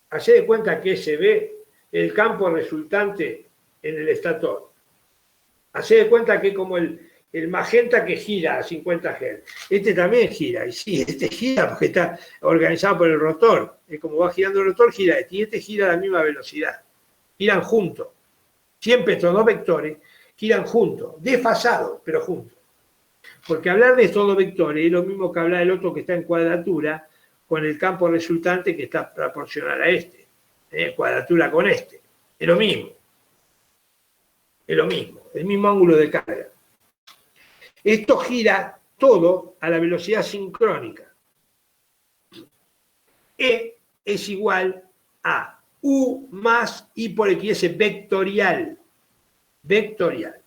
Hacé de cuenta que ese B es el campo resultante en el estator. Hacé de cuenta que es como el magenta que gira a 50 Hz. Este también gira, y sí, este gira porque está organizado por el rotor. Es como va girando el rotor, gira este, y este gira a la misma velocidad. Giran juntos. Siempre estos dos vectores giran juntos, desfasados, pero juntos. Porque hablar de estos dos vectores es lo mismo que hablar del otro que está en cuadratura con el campo resultante que está proporcional a este. Cuadratura con este. Es lo mismo. Es lo mismo. El mismo ángulo de carga. Esto gira todo a la velocidad sincrónica. E es igual a U más I por XS vectorial. Vectorial.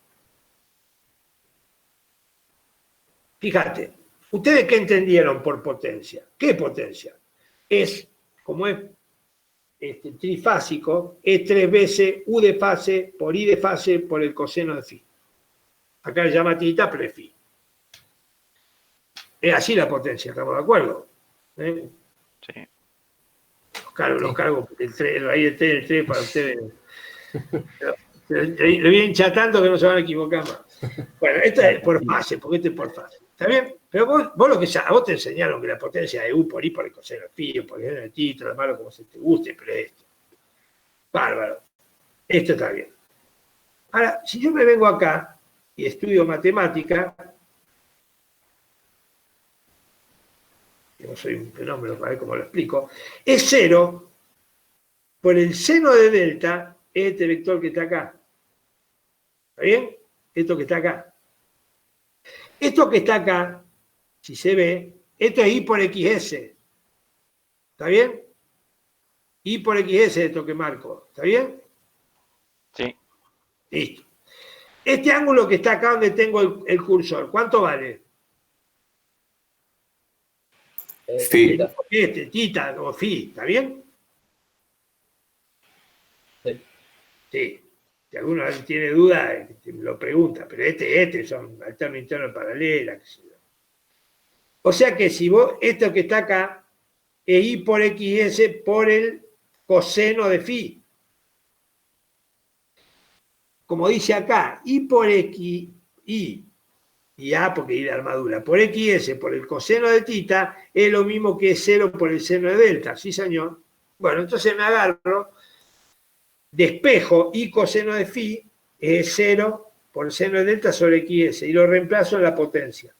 Fíjate, ¿ustedes qué entendieron por potencia? ¿Qué potencia? Es, como es trifásico, es 3 veces U de fase por I de fase por el coseno de phi. Acá le llama tita, pero es phi. Es así la potencia, ¿estamos de acuerdo? Sí. Los cargo ahí el 3 para ustedes. Le vienen chatando que no se van a equivocar más. Bueno, esta es por fase, porque este es por fase. ¿Está bien? Pero vos lo que a vos te enseñaron que la potencia es U por I por el coseno de phi, por el coseno de tita, lo malo como se te guste, pero es esto. Bárbaro. Esto está bien. Ahora, si yo me vengo acá y estudio matemática, yo no soy un fenómeno para ver cómo lo explico, es 0 por el seno de delta, este vector que está acá. ¿Está bien? Esto que está acá. Esto que está acá, si se ve, esto es I por XS. ¿Está bien? I por XS, esto que marco. ¿Está bien? Sí. Listo. Este ángulo que está acá donde tengo el cursor, ¿cuánto vale? Phi. Tita o phi, ¿está bien? Sí. Sí. Si alguno tiene duda, me lo pregunta, pero este son alterno interno paralela. Qué sé yo. O sea que si vos, esto que está acá, es I por XS por el coseno de phi. Como dice acá, I por X, I y A porque I de armadura, por XS por el coseno de tita, es lo mismo que 0 por el seno de delta. ¿Sí, señor? Bueno, entonces me agarro, despejo I coseno de phi, es 0 por el seno de delta sobre XS, y lo reemplazo en la potencia.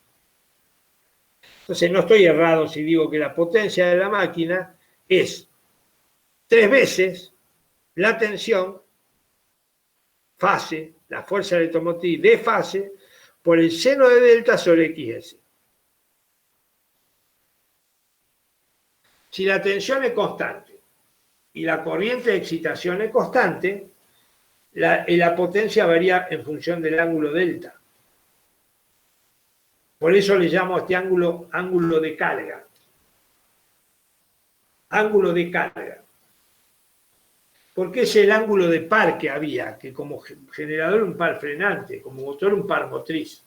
Entonces no estoy errado si digo que la potencia de la máquina es 3 veces la tensión, fase, la fuerza electromotriz de fase, por el seno de delta sobre XS. Si la tensión es constante y la corriente de excitación es constante, la potencia varía en función del ángulo delta. Por eso le llamo a este ángulo de carga. Ángulo de carga. Porque es el ángulo de par que había, que como generador un par frenante, como motor un par motriz.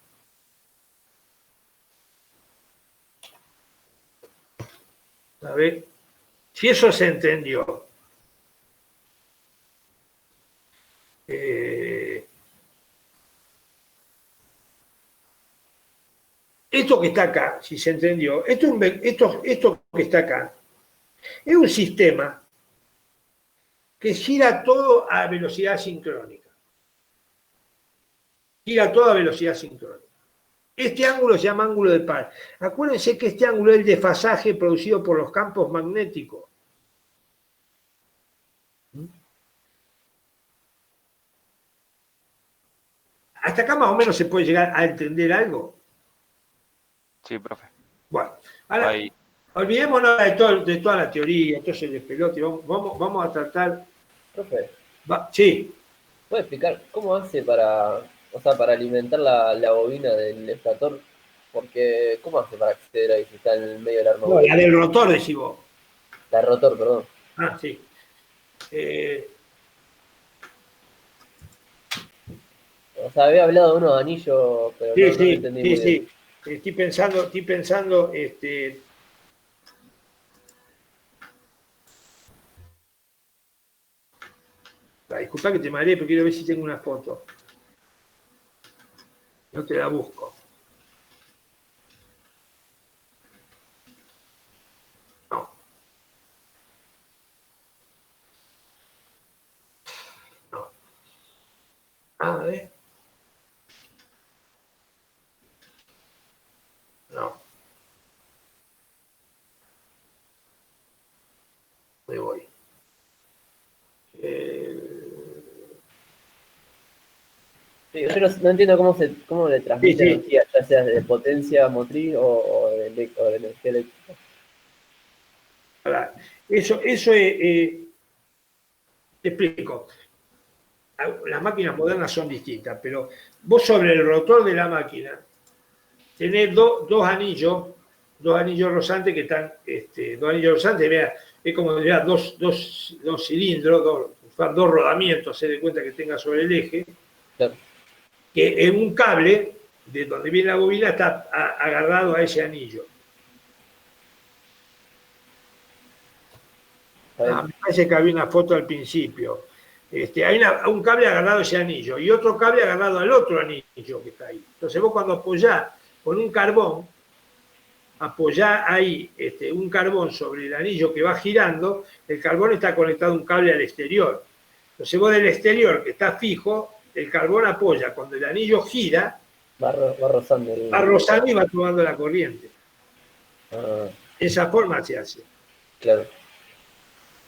A ver, si eso se entendió. Esto que está acá, si se entendió, esto que está acá, es un sistema que gira todo a velocidad sincrónica. Gira todo a velocidad sincrónica. Este ángulo se llama ángulo de par. Acuérdense que este ángulo es el desfasaje producido por los campos magnéticos. ¿Hasta acá más o menos se puede llegar a entender algo? Sí, profe. Bueno, ahora Ahí. olvidémonos de toda la teoría, entonces de pelote, vamos a tratar... Profe, Sí, ¿puede explicar cómo hace para O sea, para alimentar la bobina del estator, porque ¿cómo hace para acceder ahí si está en el medio del No, armadura? la del rotor, decís vos. La rotor, perdón. Ah, sí. O sea, había hablado de unos anillos, pero Sí, no lo sí, entendí sí, muy bien. sí. Estoy pensando, disculpa que te mareé, pero quiero ver si tengo una foto. No te la busco. No. No. A ver. No. Me voy. Sí, yo no entiendo cómo le Sí, transmite sí. energía, ya sea de potencia motriz o de energía eléctrica. Ahora, eso te explico. Las máquinas modernas son distintas, pero vos sobre el rotor de la máquina tenés dos anillos rosantes que están, dos anillos rosantes, vea, es como ya dos cilindros, dos rodamientos, se dé cuenta que tenga sobre el eje, Claro. que en un cable de donde viene la bobina está agarrado a ese anillo. Me parece que había una foto al principio. Hay un cable agarrado a ese anillo y otro cable agarrado al otro anillo que está ahí. Entonces vos cuando apoyás con un carbón, apoyás ahí un carbón sobre el anillo que va girando, el carbón está conectado a un cable al exterior. Entonces vos del exterior, que está fijo, el carbón apoya. Cuando el anillo gira, Va rozando el... va rozando y va tomando la corriente. Ah, De esa forma se hace. claro.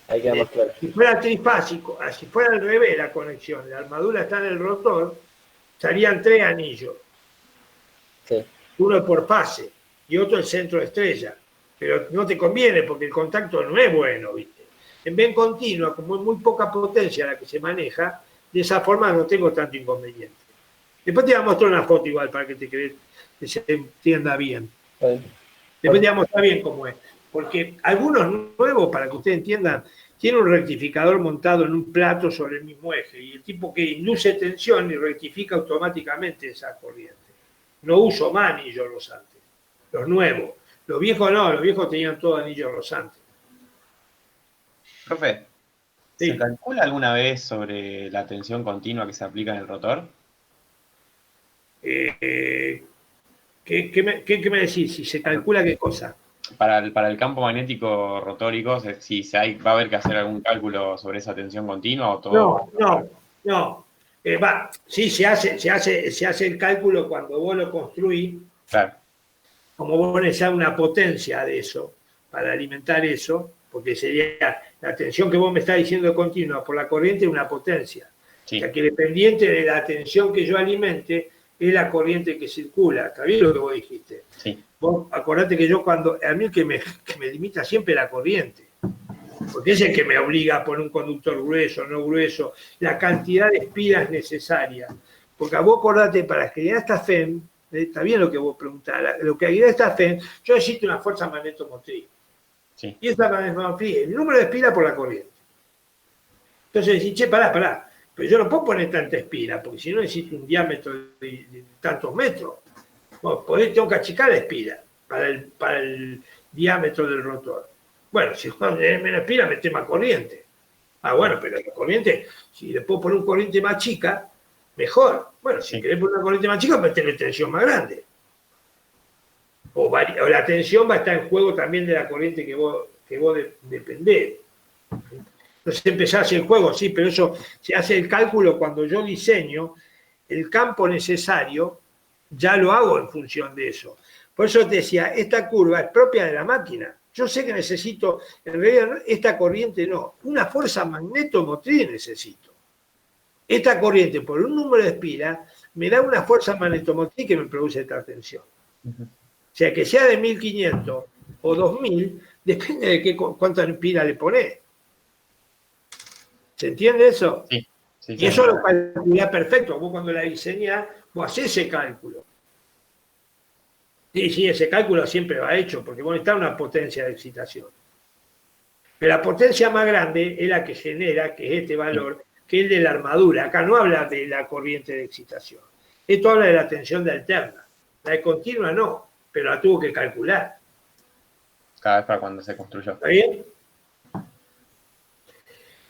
Ahí queda más claro. Si fuera trifásico, si fuera al revés la conexión, la armadura está en el rotor, estarían 3 anillos. Sí. Uno por fase y otro el centro de estrella. Pero no te conviene porque el contacto no es bueno, ¿viste? En vez continua, como es muy poca potencia la que se maneja, de esa forma no tengo tanto inconveniente. Después te voy a mostrar una foto igual para que se entienda bien. Después te voy a mostrar bien cómo es. Porque algunos nuevos, para que ustedes entiendan, tienen un rectificador montado en un plato sobre el mismo eje y el tipo que induce tensión y rectifica automáticamente esa corriente. No uso más anillos rosantes, los nuevos. Los viejos no, los viejos tenían todos anillos rosantes. Profe, Sí. ¿se calcula alguna vez sobre la tensión continua que se aplica en el rotor? ¿Qué me decís? Si se calcula qué cosa. Para el campo magnético rotórico, si va a haber que hacer algún cálculo sobre esa tensión continua o todo. No. Sí, se hace el cálculo cuando vos lo construís. Claro. Como vos necesitas una potencia de eso para alimentar eso, porque sería la tensión que vos me estás diciendo continua por la corriente es una potencia. Sí. O sea que dependiente de la tensión que yo alimente es la corriente que circula. ¿Está bien lo que vos dijiste? Sí. Vos acordate que yo a mí que me limita siempre la corriente, porque es el que me obliga a poner un conductor grueso, no grueso, la cantidad de espiras necesarias. Porque a vos acordate, para generar esta FEM, está bien lo que vos preguntás, lo que genera esta FEM, yo necesito una fuerza magnetomotriz. Sí. Y esa magnetomotriz, el número de espiras por la corriente. Entonces decís, che, pará, pero yo no puedo poner tanta espira, porque si no necesito un diámetro de tantos metros. Bueno, tengo que achicar la espira para el diámetro del rotor. Bueno, si tenés menos espira, metés más corriente. Bueno, pero la corriente, si le puedo poner una corriente más chica, mejor. Bueno, si querés poner una corriente más chica, meterle tensión más grande. O la tensión va a estar en juego también de la corriente que vos dependés. Entonces empezás el juego, sí, pero eso se hace el cálculo cuando yo diseño el campo necesario, ya lo hago en función de eso. Por eso te decía, esta curva es propia de la máquina. Yo sé que necesito, en realidad esta corriente no, una fuerza magnetomotriz necesito. Esta corriente por un número de espiras me da una fuerza magnetomotriz que me produce esta tensión. O sea, que sea de 1500 o 2000, depende de cuánta espira le ponés. ¿Se entiende eso? Sí. Sí, Y sí. eso lo calculás perfecto. Vos cuando la diseñás, vos hacés ese cálculo. Sí, ese cálculo siempre va hecho, porque vos necesitás una potencia de excitación. Pero la potencia más grande es la que genera, que es este valor, que es el de la armadura. Acá no habla de la corriente de excitación. Esto habla de la tensión de alterna. La de continua no, pero la tuvo que calcular. Cada vez para cuando se construyó. ¿Está bien?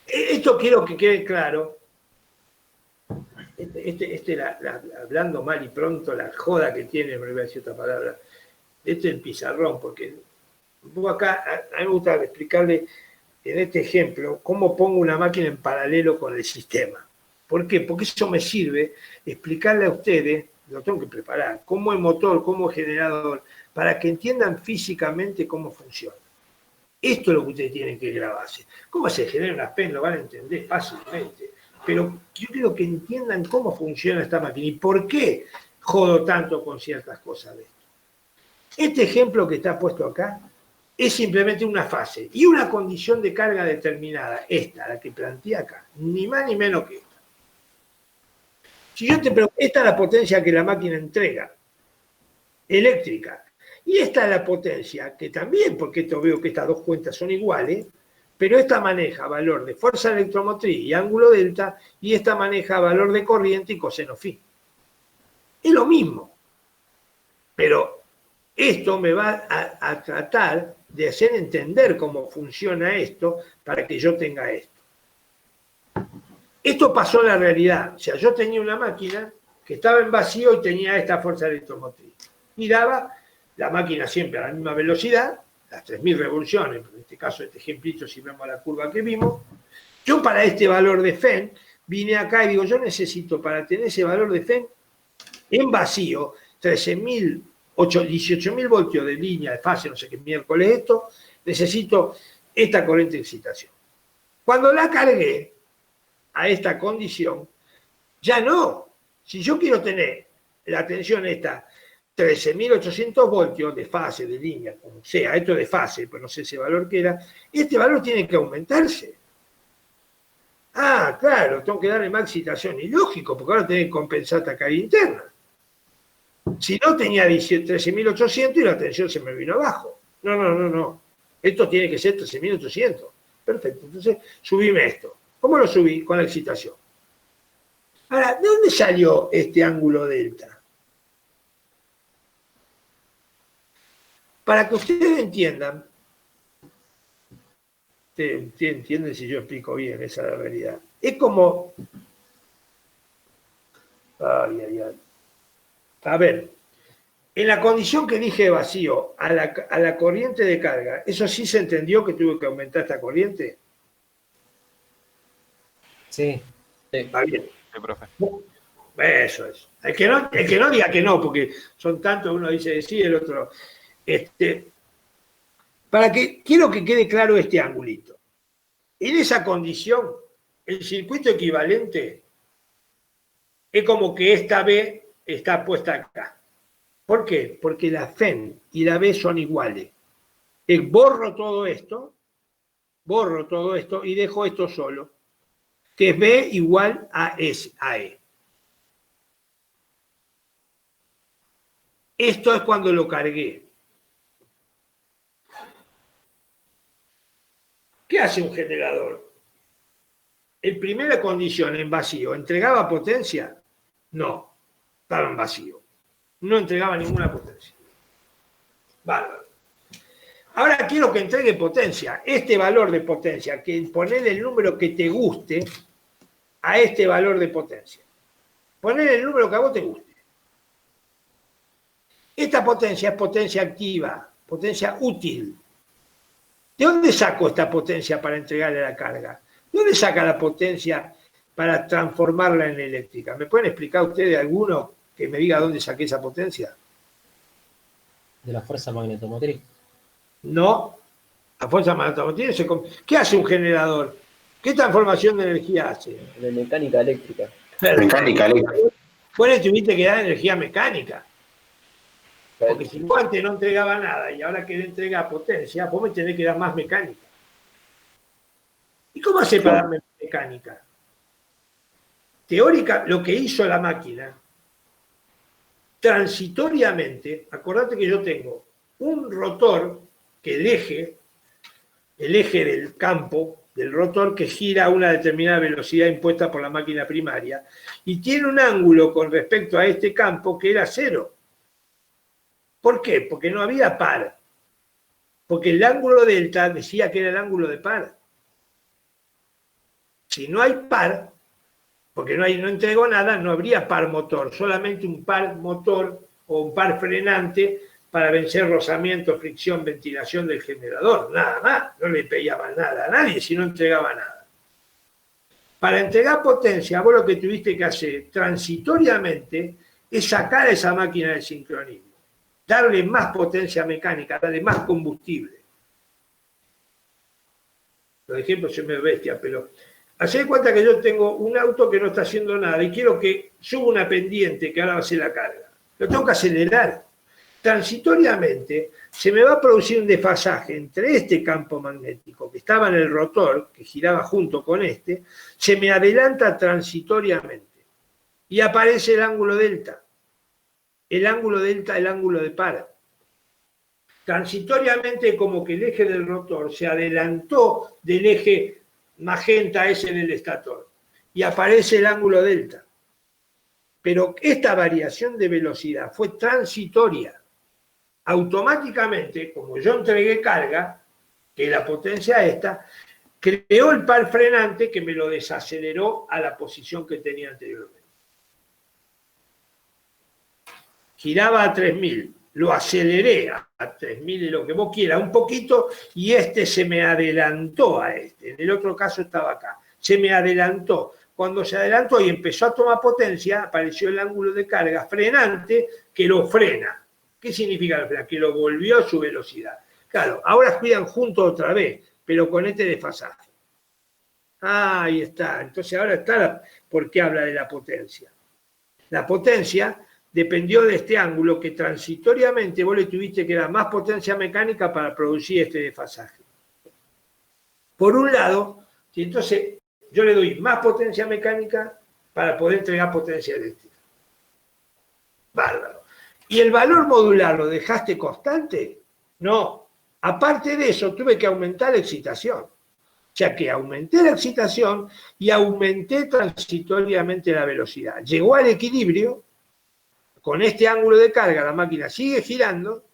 Esto quiero que quede claro. Hablando mal y pronto, la joda que tiene, me voy a decir otra palabra, este es el pizarrón, porque vos acá, a mí me gusta explicarle en este ejemplo cómo pongo una máquina en paralelo con el sistema. ¿Por qué? Porque eso me sirve explicarle a ustedes, lo tengo que preparar, cómo es motor, cómo es generador, para que entiendan físicamente cómo funciona. Esto es lo que ustedes tienen que grabarse. ¿Cómo se genera una PEN? Lo van a entender fácilmente. Pero yo quiero que entiendan cómo funciona esta máquina y por qué jodo tanto con ciertas cosas de esto. Este ejemplo que está puesto acá es simplemente una fase y una condición de carga determinada. Esta, la que planteé acá. Ni más ni menos que esta. Si yo te pregunto, esta es la potencia que la máquina entrega, eléctrica. Y esta es la potencia que también, porque esto veo que estas dos cuentas son iguales, pero esta maneja valor de fuerza electromotriz y ángulo delta, y esta maneja valor de corriente y coseno phi. Es lo mismo. Pero esto me va a tratar de hacer entender cómo funciona esto para que yo tenga esto. Esto pasó en la realidad. O sea, yo tenía una máquina que estaba en vacío y tenía esta fuerza electromotriz. Y daba la máquina siempre a la misma velocidad, las 3.000 revoluciones, en este caso, este ejemplito, si vemos la curva que vimos. Yo para este valor de Fenn vine acá y digo, yo necesito para tener ese valor de Fenn en vacío, 13.000, 18.000 voltios de línea de fase, no sé qué miércoles esto, necesito esta corriente de excitación. Cuando la cargué a esta condición, ya no. Si yo quiero tener la tensión esta, 13.800 voltios de fase, de línea, como sea, esto de fase, pues no sé ese valor que era, este valor tiene que aumentarse. Ah, claro, tengo que darle más excitación. Y lógico, porque ahora tengo que compensar esta carga interna. Si no, tenía 13.800 y la tensión se me vino abajo. No. Esto tiene que ser 13.800. Perfecto, entonces subime esto. ¿Cómo lo subí? Con la excitación. Ahora, ¿de dónde salió este ángulo delta? Para que ustedes entiendan, ustedes entienden si yo explico bien, esa es la realidad. Es como... A ver, en la condición que dije de vacío, a la corriente de carga, ¿eso sí se entendió que tuve que aumentar esta corriente? Sí. Está bien. Sí, profe. Eso es. El que no diga que no, porque son tantos, uno dice que sí, el otro. Quiero que quede claro este angulito. En esa condición, el circuito equivalente es como que esta B está puesta acá. ¿Por qué? Porque la FEN y la B son iguales. Borro todo esto y dejo esto solo, que es B igual a E. Esto es cuando lo cargué. ¿Qué hace un generador? En primera condición, en vacío, ¿entregaba potencia? No, estaba en vacío. No entregaba ninguna potencia. Bárbaro. Ahora quiero que entregue potencia. Este valor de potencia, que ponele el número que te guste a este valor de potencia. Ponele el número que a vos te guste. Esta potencia es potencia activa, potencia útil. ¿De dónde saco esta potencia para entregarle la carga? ¿De dónde saca la potencia para transformarla en eléctrica? ¿Me pueden explicar ustedes alguno que me diga dónde saqué esa potencia? De la fuerza magnetomotriz. No. La fuerza magnetomotriz. ¿Qué hace un generador? ¿Qué transformación de energía hace? De mecánica eléctrica. Mecánica eléctrica. Vos le tuviste que dar energía mecánica. Porque si vos antes no entregaba nada y ahora querés entregar potencia, vos me tenés que dar más mecánica. ¿Y cómo hace para darme mecánica? teórica, lo que hizo la máquina, transitoriamente, acordate que yo tengo un rotor que el eje del campo del rotor que gira a una determinada velocidad impuesta por la máquina primaria y tiene un ángulo con respecto a este campo que era 0. ¿Por qué? Porque no había par. Porque el ángulo delta decía que era el ángulo de par. Si no hay par, porque no entregó nada, no habría par motor, solamente un par motor o un par frenante para vencer rozamiento, fricción, ventilación del generador, nada más. No le pegaba nada a nadie si no entregaba nada. Para entregar potencia, vos lo que tuviste que hacer transitoriamente es sacar a esa máquina de sincronismo, darle más potencia mecánica, darle más combustible. Los ejemplos son medio bestia, pero haced cuenta que yo tengo un auto que no está haciendo nada y quiero que suba una pendiente que ahora va a ser la carga. Lo tengo que acelerar. Transitoriamente se me va a producir un desfasaje entre este campo magnético que estaba en el rotor, que giraba junto con este, se me adelanta transitoriamente y aparece el ángulo delta. El ángulo delta, el ángulo de par. Transitoriamente como que el eje del rotor se adelantó del eje magenta ese del estator y aparece el ángulo delta. Pero esta variación de velocidad fue transitoria. Automáticamente, como yo entregué carga, que la potencia esta, creó el par frenante que me lo desaceleró a la posición que tenía anteriormente. Giraba a 3000, lo aceleré a 3000 y lo que vos quieras, un poquito, y este se me adelantó a este. En el otro caso estaba acá. Se me adelantó. Cuando se adelantó y empezó a tomar potencia, apareció el ángulo de carga frenante que lo frena. ¿Qué significa la frena? Que lo volvió a su velocidad. Claro, ahora giran juntos otra vez, pero con este desfasaje. Ah, ahí está. Entonces ahora está por qué habla de la potencia. La potencia dependió de este ángulo que transitoriamente vos le tuviste que dar más potencia mecánica para producir este desfasaje. Por un lado, y entonces yo le doy más potencia mecánica para poder entregar potencia eléctrica. Bárbaro. ¿Y el valor modular lo dejaste constante? No. Aparte de eso, tuve que aumentar la excitación. O sea que aumenté la excitación y aumenté transitoriamente la velocidad. Llegó al equilibrio, con este ángulo de carga la máquina sigue girando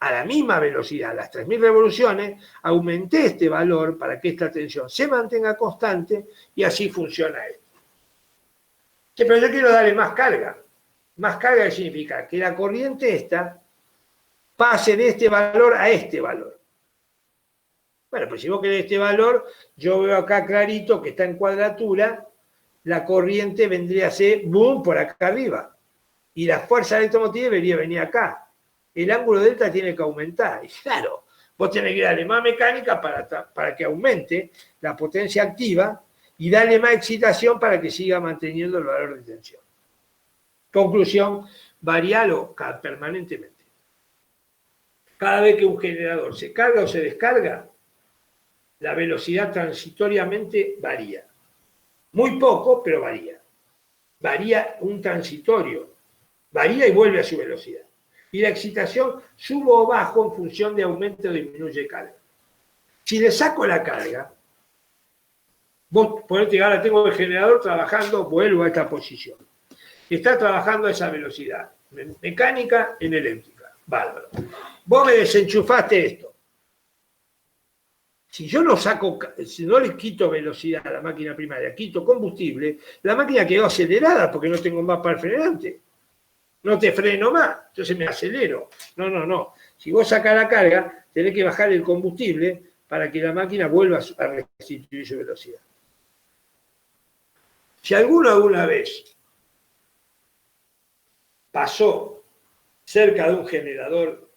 a la misma velocidad, a las 3000 revoluciones, aumenté este valor para que esta tensión se mantenga constante y así funciona esto. Sí, pero yo quiero darle más carga. Más carga significa que la corriente esta pase de este valor a este valor. Bueno, pues si vos querés este valor, yo veo acá clarito que está en cuadratura, la corriente vendría a ser, boom, por acá arriba. Y la fuerza electromotriz debería venir acá. El ángulo delta tiene que aumentar. Y claro, vos tenés que darle más mecánica para que aumente la potencia activa y darle más excitación para que siga manteniendo el valor de tensión. Conclusión, varialo permanentemente. Cada vez que un generador se carga o se descarga, la velocidad transitoriamente varía. Muy poco, pero varía. Varía un transitorio. Varía y vuelve a su velocidad. Y la excitación sube o bajo en función de aumento o disminuye carga. Si le saco la carga, vos ponete, ahora tengo el generador trabajando, vuelvo a esta posición. Está trabajando a esa velocidad. Mecánica en eléctrica. Bárbaro. Vos me desenchufaste esto. Si yo no saco, si no le quito velocidad a la máquina primaria, quito combustible, la máquina quedó acelerada porque no tengo más par frenante. No te freno más, entonces me acelero. No. Si vos sacás la carga, tenés que bajar el combustible para que la máquina vuelva a restituir su velocidad. Si alguna vez pasó cerca de un generador,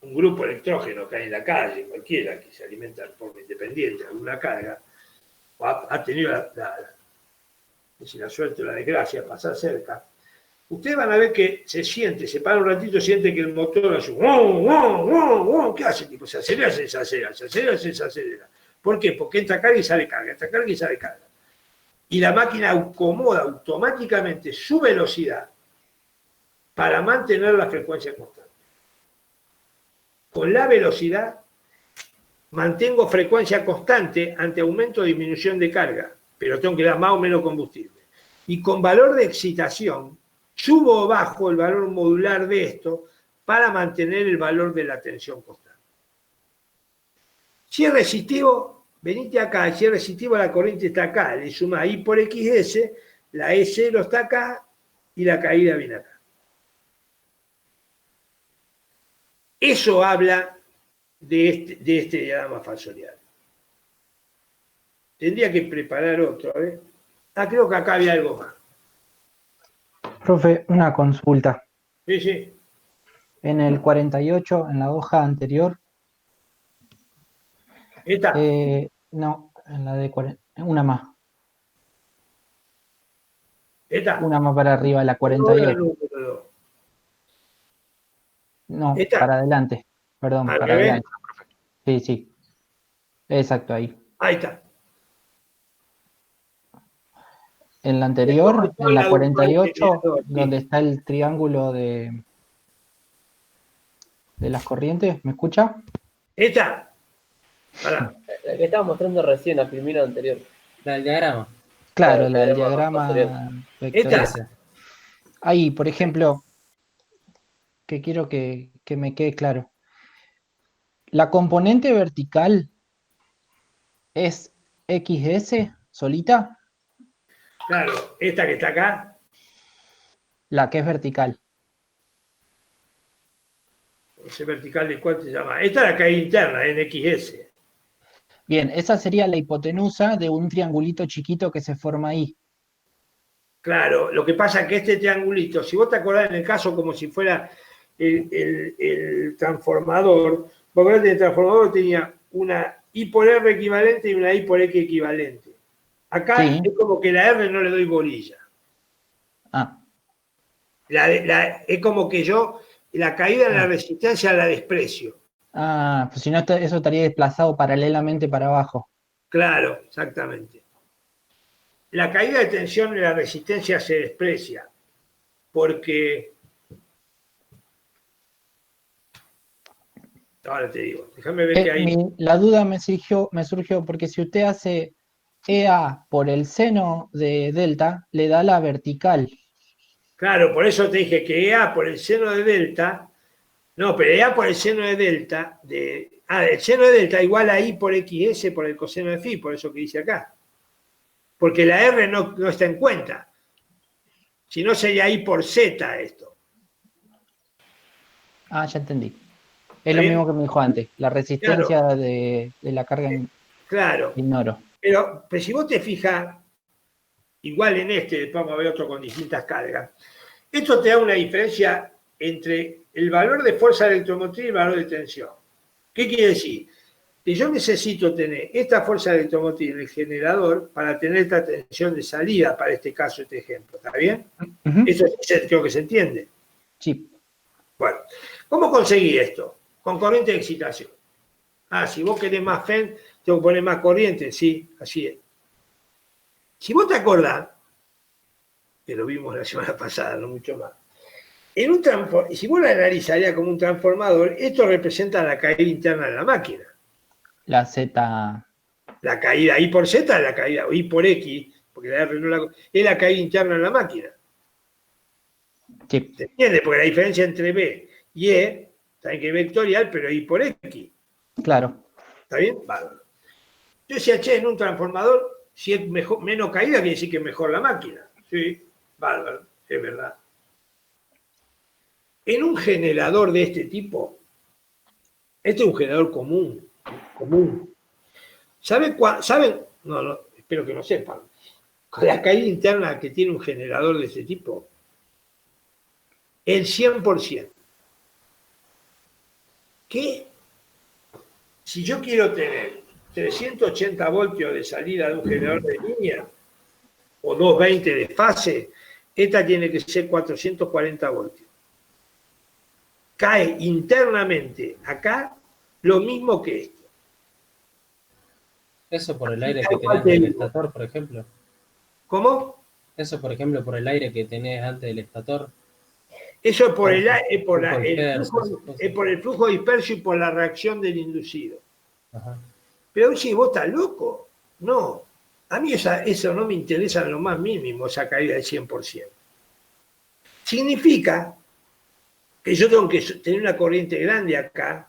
un grupo electrógeno que hay en la calle, cualquiera que se alimenta de forma independiente, alguna carga, o ha tenido la suerte o la desgracia de pasar cerca, ustedes van a ver que se para un ratito, siente que el motor hace ¿qué hace? Tipo, se acelera, se desacelera, se acelera, se desacelera. ¿Por qué? Porque entra carga y sale carga, entra carga y sale carga. y la máquina acomoda automáticamente su velocidad para mantener la frecuencia constante. Con la velocidad mantengo frecuencia constante ante aumento o disminución de carga, pero tengo que dar más o menos combustible. Y con valor de excitación, subo o bajo el valor modular de esto para mantener el valor de la tensión constante. Si es resistivo, venite acá, si es resistivo la corriente está acá, le suma I por XS, la E0 está acá y la caída viene acá. Eso habla de este diagrama falsorial. Tendría que preparar otro, ¿eh? Creo que acá había algo más. Profe, una consulta. Sí, sí. En el 48, en la hoja anterior, ¿Esta? no, en la de 40, una más para arriba, la 48. No, ¿Esta? para adelante, perdón, ¿Al para revés? adelante. Sí, sí, exacto, ahí. Ahí está. En la anterior, en la 48, Sí. donde está el triángulo de las corrientes, ¿me escucha? ¿Esta? Pará. La que estaba mostrando recién, la primera anterior. La del diagrama. Claro, Claro, la del diagrama diagrama ¿Esta? vectorial. Ahí, por ejemplo, que quiero que me quede claro. La componente vertical es XS solita, Claro, esta que está acá. la que es vertical. Ese vertical de cuál se llama. Esta es la caída interna, en XS. Bien, esa sería la hipotenusa de un triangulito chiquito que se forma ahí. Claro, lo que pasa es que este triangulito, si vos te acordás en el caso como si fuera el transformador, vos acordás que el transformador tenía una I por R equivalente y una I por X equivalente. Acá Sí. es como que la R no le doy bolilla. Ah, Es como que yo la caída en la resistencia la desprecio. pues si no, eso estaría desplazado paralelamente para abajo. Claro, exactamente. La caída de tensión en la resistencia se desprecia porque... Ahora te digo, déjame ver que hay... La duda me surgió porque si usted hace EA por el seno de delta, le da la vertical. Claro, por eso te dije que EA por el seno de delta... No, pero EA por el seno de delta... el seno de delta igual a I por XS por el coseno de phi, por eso que dice acá. Porque la R no está en cuenta. Si no sería I por Z esto. Ah, ya entendí. ¿Está Es lo bien? mismo que me dijo antes, la resistencia de la carga Claro. ignoro. Pero si vos te fijas, igual en este, después vamos a ver otro con distintas cargas, esto te da una diferencia entre el valor de fuerza electromotriz y el valor de tensión. ¿Qué quiere decir? Que yo necesito tener esta fuerza electromotriz en el generador para tener esta tensión de salida, para este caso, este ejemplo. ¿Está bien? Uh-huh. Eso creo que se entiende. Sí. Bueno, ¿cómo conseguí esto? Con corriente de excitación. Si vos querés más FEN, tengo que poner más corriente. Sí, así es. Si vos te acordás, que lo vimos la semana pasada, no mucho más, si vos la analizarías como un transformador, esto representa la caída interna de la máquina. La Z. La caída I por Z es la caída, o I por X, porque la R no es la caída interna de la máquina. Sí. ¿Se entiende? Porque la diferencia entre B y E, saben que es vectorial, pero I por X. Claro. ¿Está bien? Bárbaro. Yo decía, en un transformador, si es menos caída, quiere decir que es mejor la máquina. Sí, bárbaro, es verdad. En un generador de este tipo, este es un generador común. ¿Saben? No, espero que no sepan. Con la caída interna que tiene un generador de este tipo, el 100%. Que si yo quiero tener 380 voltios de salida de un generador de línea o 220 de fase, esta tiene que ser 440 voltios. Cae internamente acá lo mismo que esto. Eso por el aire que tiene el estator, por ejemplo. ¿Cómo? Eso, por ejemplo, por el aire que tenés antes del estator. Eso es por el flujo disperso y por la reacción del inducido. Ajá. Pero si vos estás loco, no. A mí eso no me interesa en lo más mínimo, esa caída del 100%. Significa que yo tengo que tener una corriente grande acá,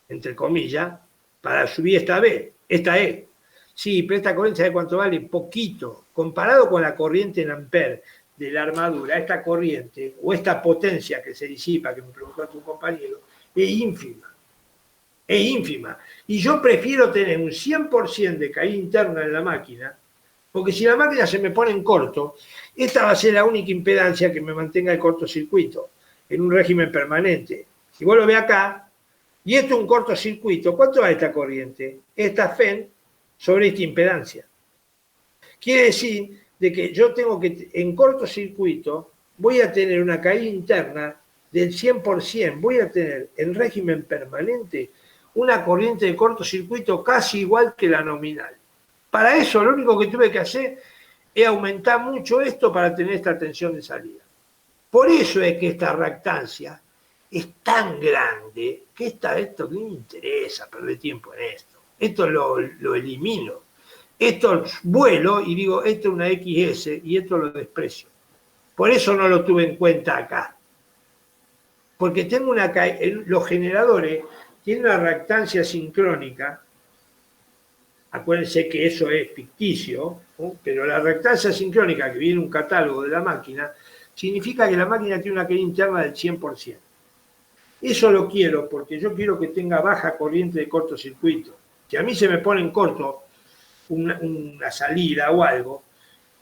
entre comillas, para subir esta E. Sí, pero esta corriente, ¿sabe cuánto vale? Poquito. Comparado con la corriente en amper de la armadura, esta corriente, o esta potencia que se disipa, que me preguntó tu compañero, es ínfima. Es ínfima. Y yo prefiero tener un 100% de caída interna en la máquina, porque si la máquina se me pone en corto, esta va a ser la única impedancia que me mantenga el cortocircuito en un régimen permanente. Si vos lo ves acá, y esto es un cortocircuito, ¿cuánto va esta corriente? Esta FEN sobre esta impedancia. Quiere decir de que yo tengo que, en cortocircuito, voy a tener una caída interna del 100%, voy a tener en régimen permanente una corriente de cortocircuito casi igual que la nominal. Para eso lo único que tuve que hacer es aumentar mucho esto para tener esta tensión de salida. Por eso es que esta reactancia es tan grande que esto no me interesa perder tiempo en esto. Esto lo elimino. Esto vuelo y digo, esto es una XS y esto lo desprecio. Por eso no lo tuve en cuenta acá. Porque tengo los generadores tienen una reactancia sincrónica. Acuérdense que eso es ficticio, ¿no? Pero la reactancia sincrónica que viene en un catálogo de la máquina significa que la máquina tiene una caída interna del 100%. Eso lo quiero porque yo quiero que tenga baja corriente de cortocircuito. Si a mí se me pone en corto una salida o algo,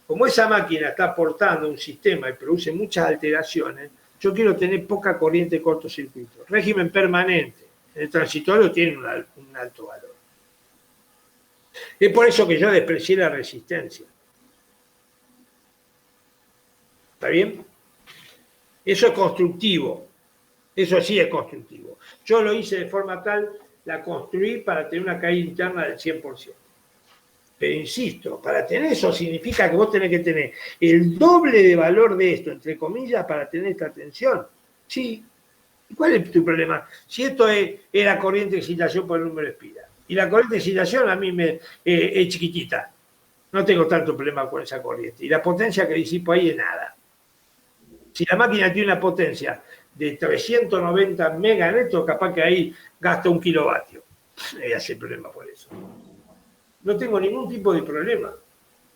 como esa máquina está aportando un sistema y produce muchas alteraciones, yo quiero tener poca corriente de cortocircuito. Régimen permanente. El transitorio tiene un alto valor. Es por eso que yo desprecié la resistencia. ¿Está bien? Eso es constructivo. Eso sí es constructivo. Yo lo hice de forma tal, la construí para tener una caída interna del 100%. Pero insisto, para tener eso significa que vos tenés que tener el doble de valor de esto, entre comillas, para tener esta tensión. Sí. ¿Y cuál es tu problema? Si esto es la corriente de excitación por el número de espiras, y la corriente de excitación a mí es chiquitita, no tengo tanto problema con esa corriente. Y la potencia que disipo ahí es nada. Si la máquina tiene una potencia de 390 meganetos, capaz que ahí gasta 1 kilovatio. No voy a hacer problema por eso. No tengo ningún tipo de problema.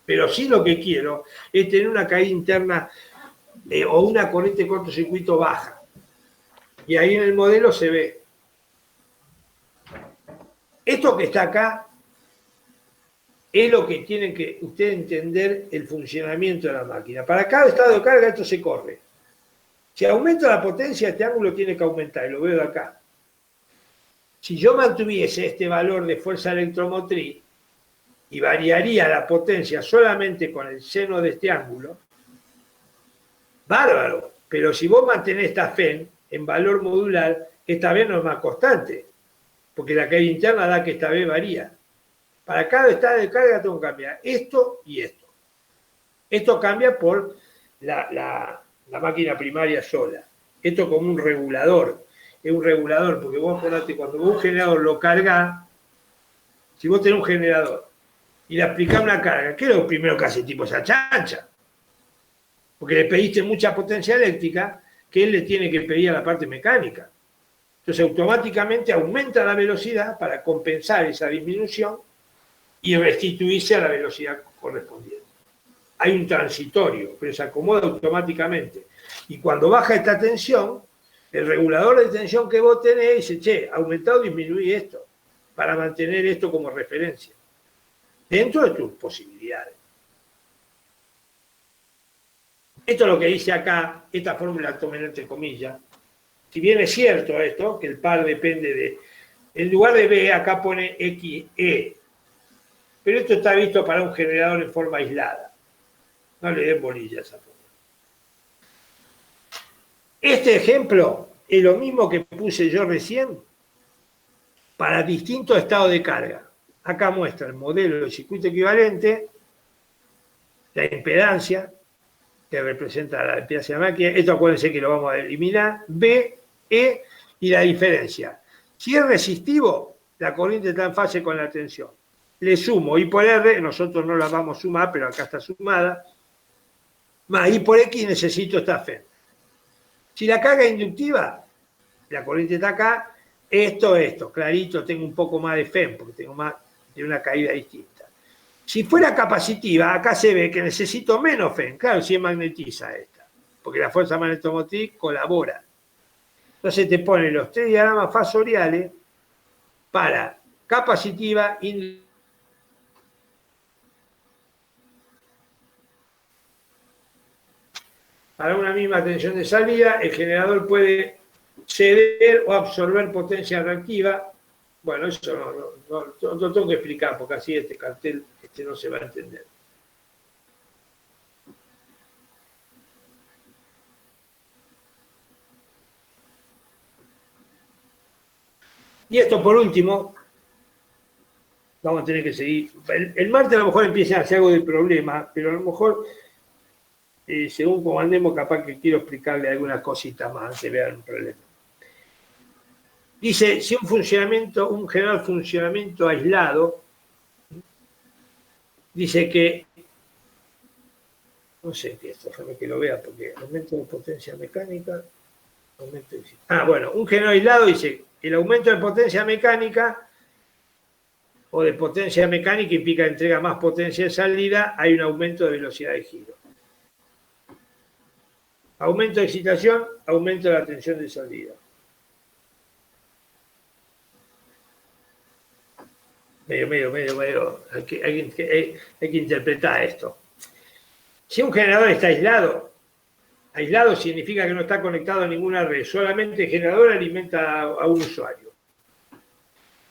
Pero sí lo que quiero es tener una caída interna o una corriente de cortocircuito baja. Y ahí en el modelo se ve. Esto que está acá es lo que tienen que ustedes entender el funcionamiento de la máquina. Para cada estado de carga esto se corre. Si aumenta la potencia, este ángulo tiene que aumentar, y lo veo de acá. Si yo mantuviese este valor de fuerza electromotriz y variaría la potencia solamente con el seno de este ángulo, bárbaro. Pero si vos mantenés esta FEN en valor modular, esta vez no es más constante, porque la caída interna da que esta vez varía. Para cada estado de carga tengo que cambiar esto y esto. Esto cambia por la máquina primaria sola. Esto como un regulador. Es un regulador, porque vos acordate, cuando vos un generador lo cargás, si vos tenés un generador y le aplicás una carga, ¿qué es lo primero que hace el tipo? Se achancha. Porque le pediste mucha potencia eléctrica que él le tiene que pedir a la parte mecánica. Entonces automáticamente aumenta la velocidad para compensar esa disminución y restituirse a la velocidad correspondiente. Hay un transitorio, pero se acomoda automáticamente. Y cuando baja esta tensión, el regulador de tensión que vos tenés dice, che, aumentá o disminuí esto, para mantener esto como referencia, dentro de tus posibilidades. Esto es lo que dice acá, esta fórmula tomen entre comillas. Si bien es cierto esto, que el par depende de... En lugar de B, acá pone XE. Pero esto está visto para un generador en forma aislada. No le den bolilla a esa forma. Este ejemplo es lo mismo que puse yo recién para distintos estados de carga. Acá muestra el modelo de circuito equivalente la impedancia, que representa la impedancia de la máquina. Esto acuérdense que lo vamos a eliminar. B, E y la diferencia. Si es resistivo, la corriente está en fase con la tensión. Le sumo I por R, nosotros no la vamos a sumar, pero acá está sumada, más I por X necesito esta FEM. Si la carga es inductiva, la corriente está acá, esto, clarito, tengo un poco más de FEM, porque tengo más de una caída distinta. Si fuera capacitiva, acá se ve que necesito menos FEM, claro, si es magnetiza esta, porque la fuerza magnetomotriz colabora. Entonces te pone los 3 diagramas fasoriales para capacitiva, para una misma tensión de salida, el generador puede ceder o absorber potencia reactiva. Bueno, eso no tengo que explicar, porque así este cartel no se va a entender. Y esto por último, vamos a tener que seguir. El martes a lo mejor empieza a hacer algo de problema, pero a lo mejor, según como andemos, capaz que quiero explicarle algunas cositas más, se vean un problema. Dice, si un general funcionamiento aislado, dice que, no sé qué es, déjame que lo vea, porque aumento de potencia mecánica, bueno, un general aislado dice, el aumento de potencia mecánica o de potencia mecánica implica entrega más potencia de salida, hay un aumento de velocidad de giro. Aumento de excitación, aumento de la tensión de salida. Medio. Hay que interpretar esto. Si un generador está aislado significa que no está conectado a ninguna red, solamente el generador alimenta a un usuario.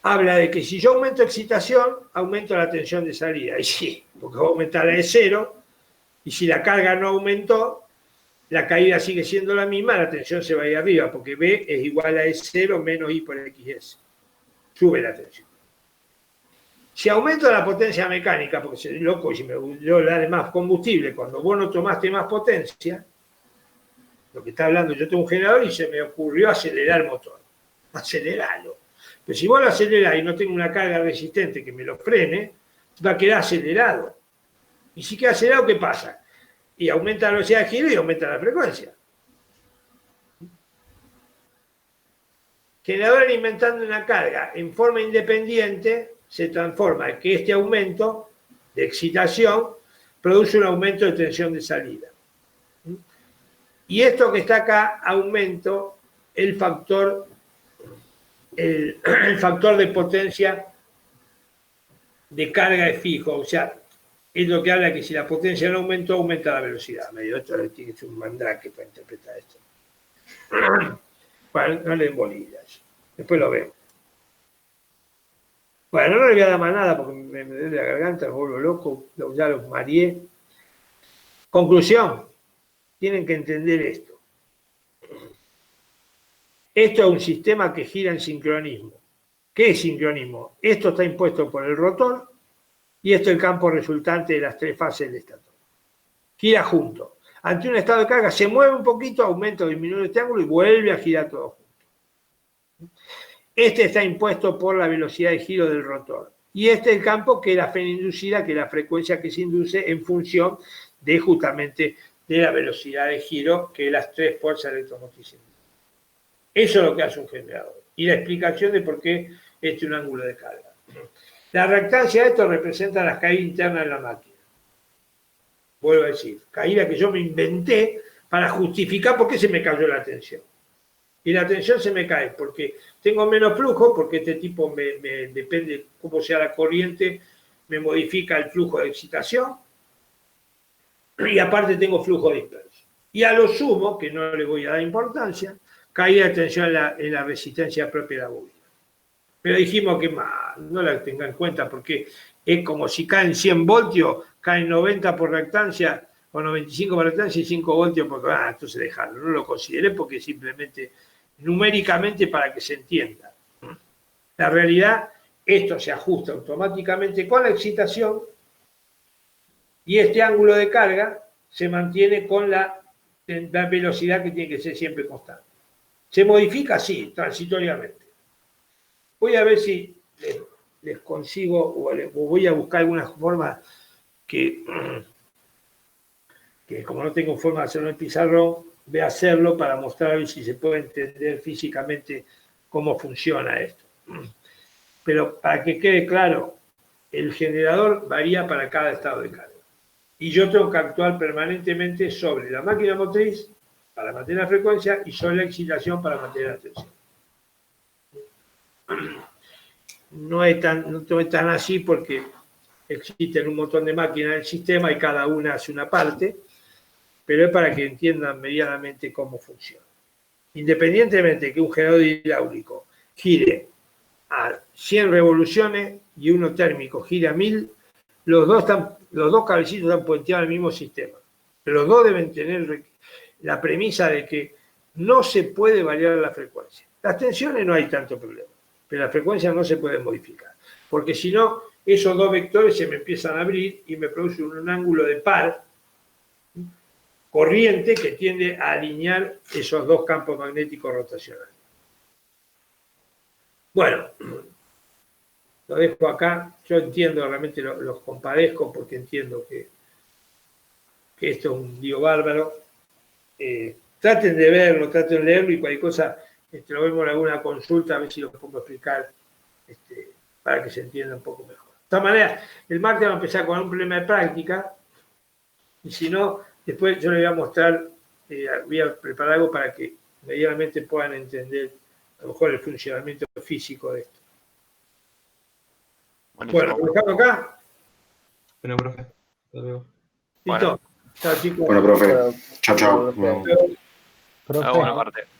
Habla de que si yo aumento excitación, aumento la tensión de salida. Y sí, porque va a aumentar la de 0, y si la carga no aumentó, la caída sigue siendo la misma, la tensión se va a ir arriba, porque B es igual a E0 menos I por XS. Sube la tensión. Si aumento la potencia mecánica, porque soy loco y si me da más combustible, cuando vos no tomaste más potencia, lo que está hablando, yo tengo un generador y se me ocurrió acelerar el motor. Acelerarlo. Pero si vos lo acelerás y no tengo una carga resistente que me lo frene, va a quedar acelerado. Y si queda acelerado, ¿qué pasa? Y aumenta la velocidad de giro y aumenta la frecuencia. Generador alimentando una carga en forma independiente se transforma en que este aumento de excitación produce un aumento de tensión de salida. Y esto que está acá, aumento el factor de potencia de carga es fijo, o sea, es lo que habla que si la potencia no aumentó, aumenta la velocidad. Esto tiene que ser un mandrake para interpretar esto. Bueno, no le den bolillas. Después lo vemos. Bueno, no le voy a dar más nada porque me duele la garganta, me vuelvo loco, ya los mareé. Conclusión, tienen que entender esto. Esto es un sistema que gira en sincronismo. ¿Qué es sincronismo? Esto está impuesto por el rotor y esto es el campo resultante de las 3 fases del estator. Gira junto. Ante un estado de carga se mueve un poquito, aumenta o disminuye este ángulo y vuelve a girar todo junto. Este está impuesto por la velocidad de giro del rotor. Y este es el campo que es la FEN inducida, que es la frecuencia que se induce en función de justamente de la velocidad de giro que las 3 fuerzas electromotrices. Eso es lo que hace un generador. Y la explicación de por qué este es un ángulo de carga. La reactancia de esto representa las caídas internas de la máquina. Vuelvo a decir, caída que yo me inventé para justificar por qué se me cayó la tensión. Y la tensión se me cae porque tengo menos flujo, porque este tipo depende cómo sea la corriente, me modifica el flujo de excitación. Y aparte tengo flujo disperso. Y a lo sumo, que no le voy a dar importancia, caída de tensión en la resistencia propia de la bobina. Pero dijimos que no la tengan en cuenta porque es como si caen 100 voltios, caen 90 por reactancia o 95 por reactancia y 5 voltios por... entonces dejarlo, no lo consideré porque simplemente numéricamente para que se entienda. La realidad, esto se ajusta automáticamente con la excitación Y este ángulo de carga se mantiene con la velocidad que tiene que ser siempre constante. Se modifica, sí, transitoriamente. Voy a ver si les consigo, o voy a buscar alguna forma que como no tengo forma de hacerlo en pizarrón, voy a hacerlo para mostrar si se puede entender físicamente cómo funciona esto. Pero para que quede claro, el generador varía para cada estado de carga. Y yo tengo que actuar permanentemente sobre la máquina motriz para mantener la frecuencia y sobre la excitación para mantener la tensión. No es tan así porque existen un montón de máquinas en el sistema y cada una hace una parte, pero es para que entiendan medianamente cómo funciona. Independientemente de que un generador hidráulico gire a 100 revoluciones y uno térmico gire a 1000, los dos cabecitos están puenteados al mismo sistema. Pero los dos deben tener la premisa de que no se puede variar la frecuencia. Las tensiones no hay tanto problema, pero la frecuencia no se puede modificar. Porque si no, esos dos vectores se me empiezan a abrir y me producen un ángulo de par corriente que tiende a alinear esos dos campos magnéticos rotacionales. Bueno, lo dejo acá. Yo entiendo, realmente los compadezco porque entiendo que esto es un lío bárbaro. Traten de verlo, traten de leerlo y cualquier cosa lo vemos en alguna consulta, a ver si lo puedo explicar para que se entienda un poco mejor. De todas maneras, el martes vamos a empezar con un problema de práctica y si no, después yo les voy a mostrar, voy a preparar algo para que medianamente puedan entender a lo mejor el funcionamiento físico de esto. Buenísimo. Bueno, ¿lo dejamos acá? Bueno, profe. Hasta luego. Listo. Chao, chicos. Bueno, profe. Bueno, Chao, chao. profe. Profe, Buena parte.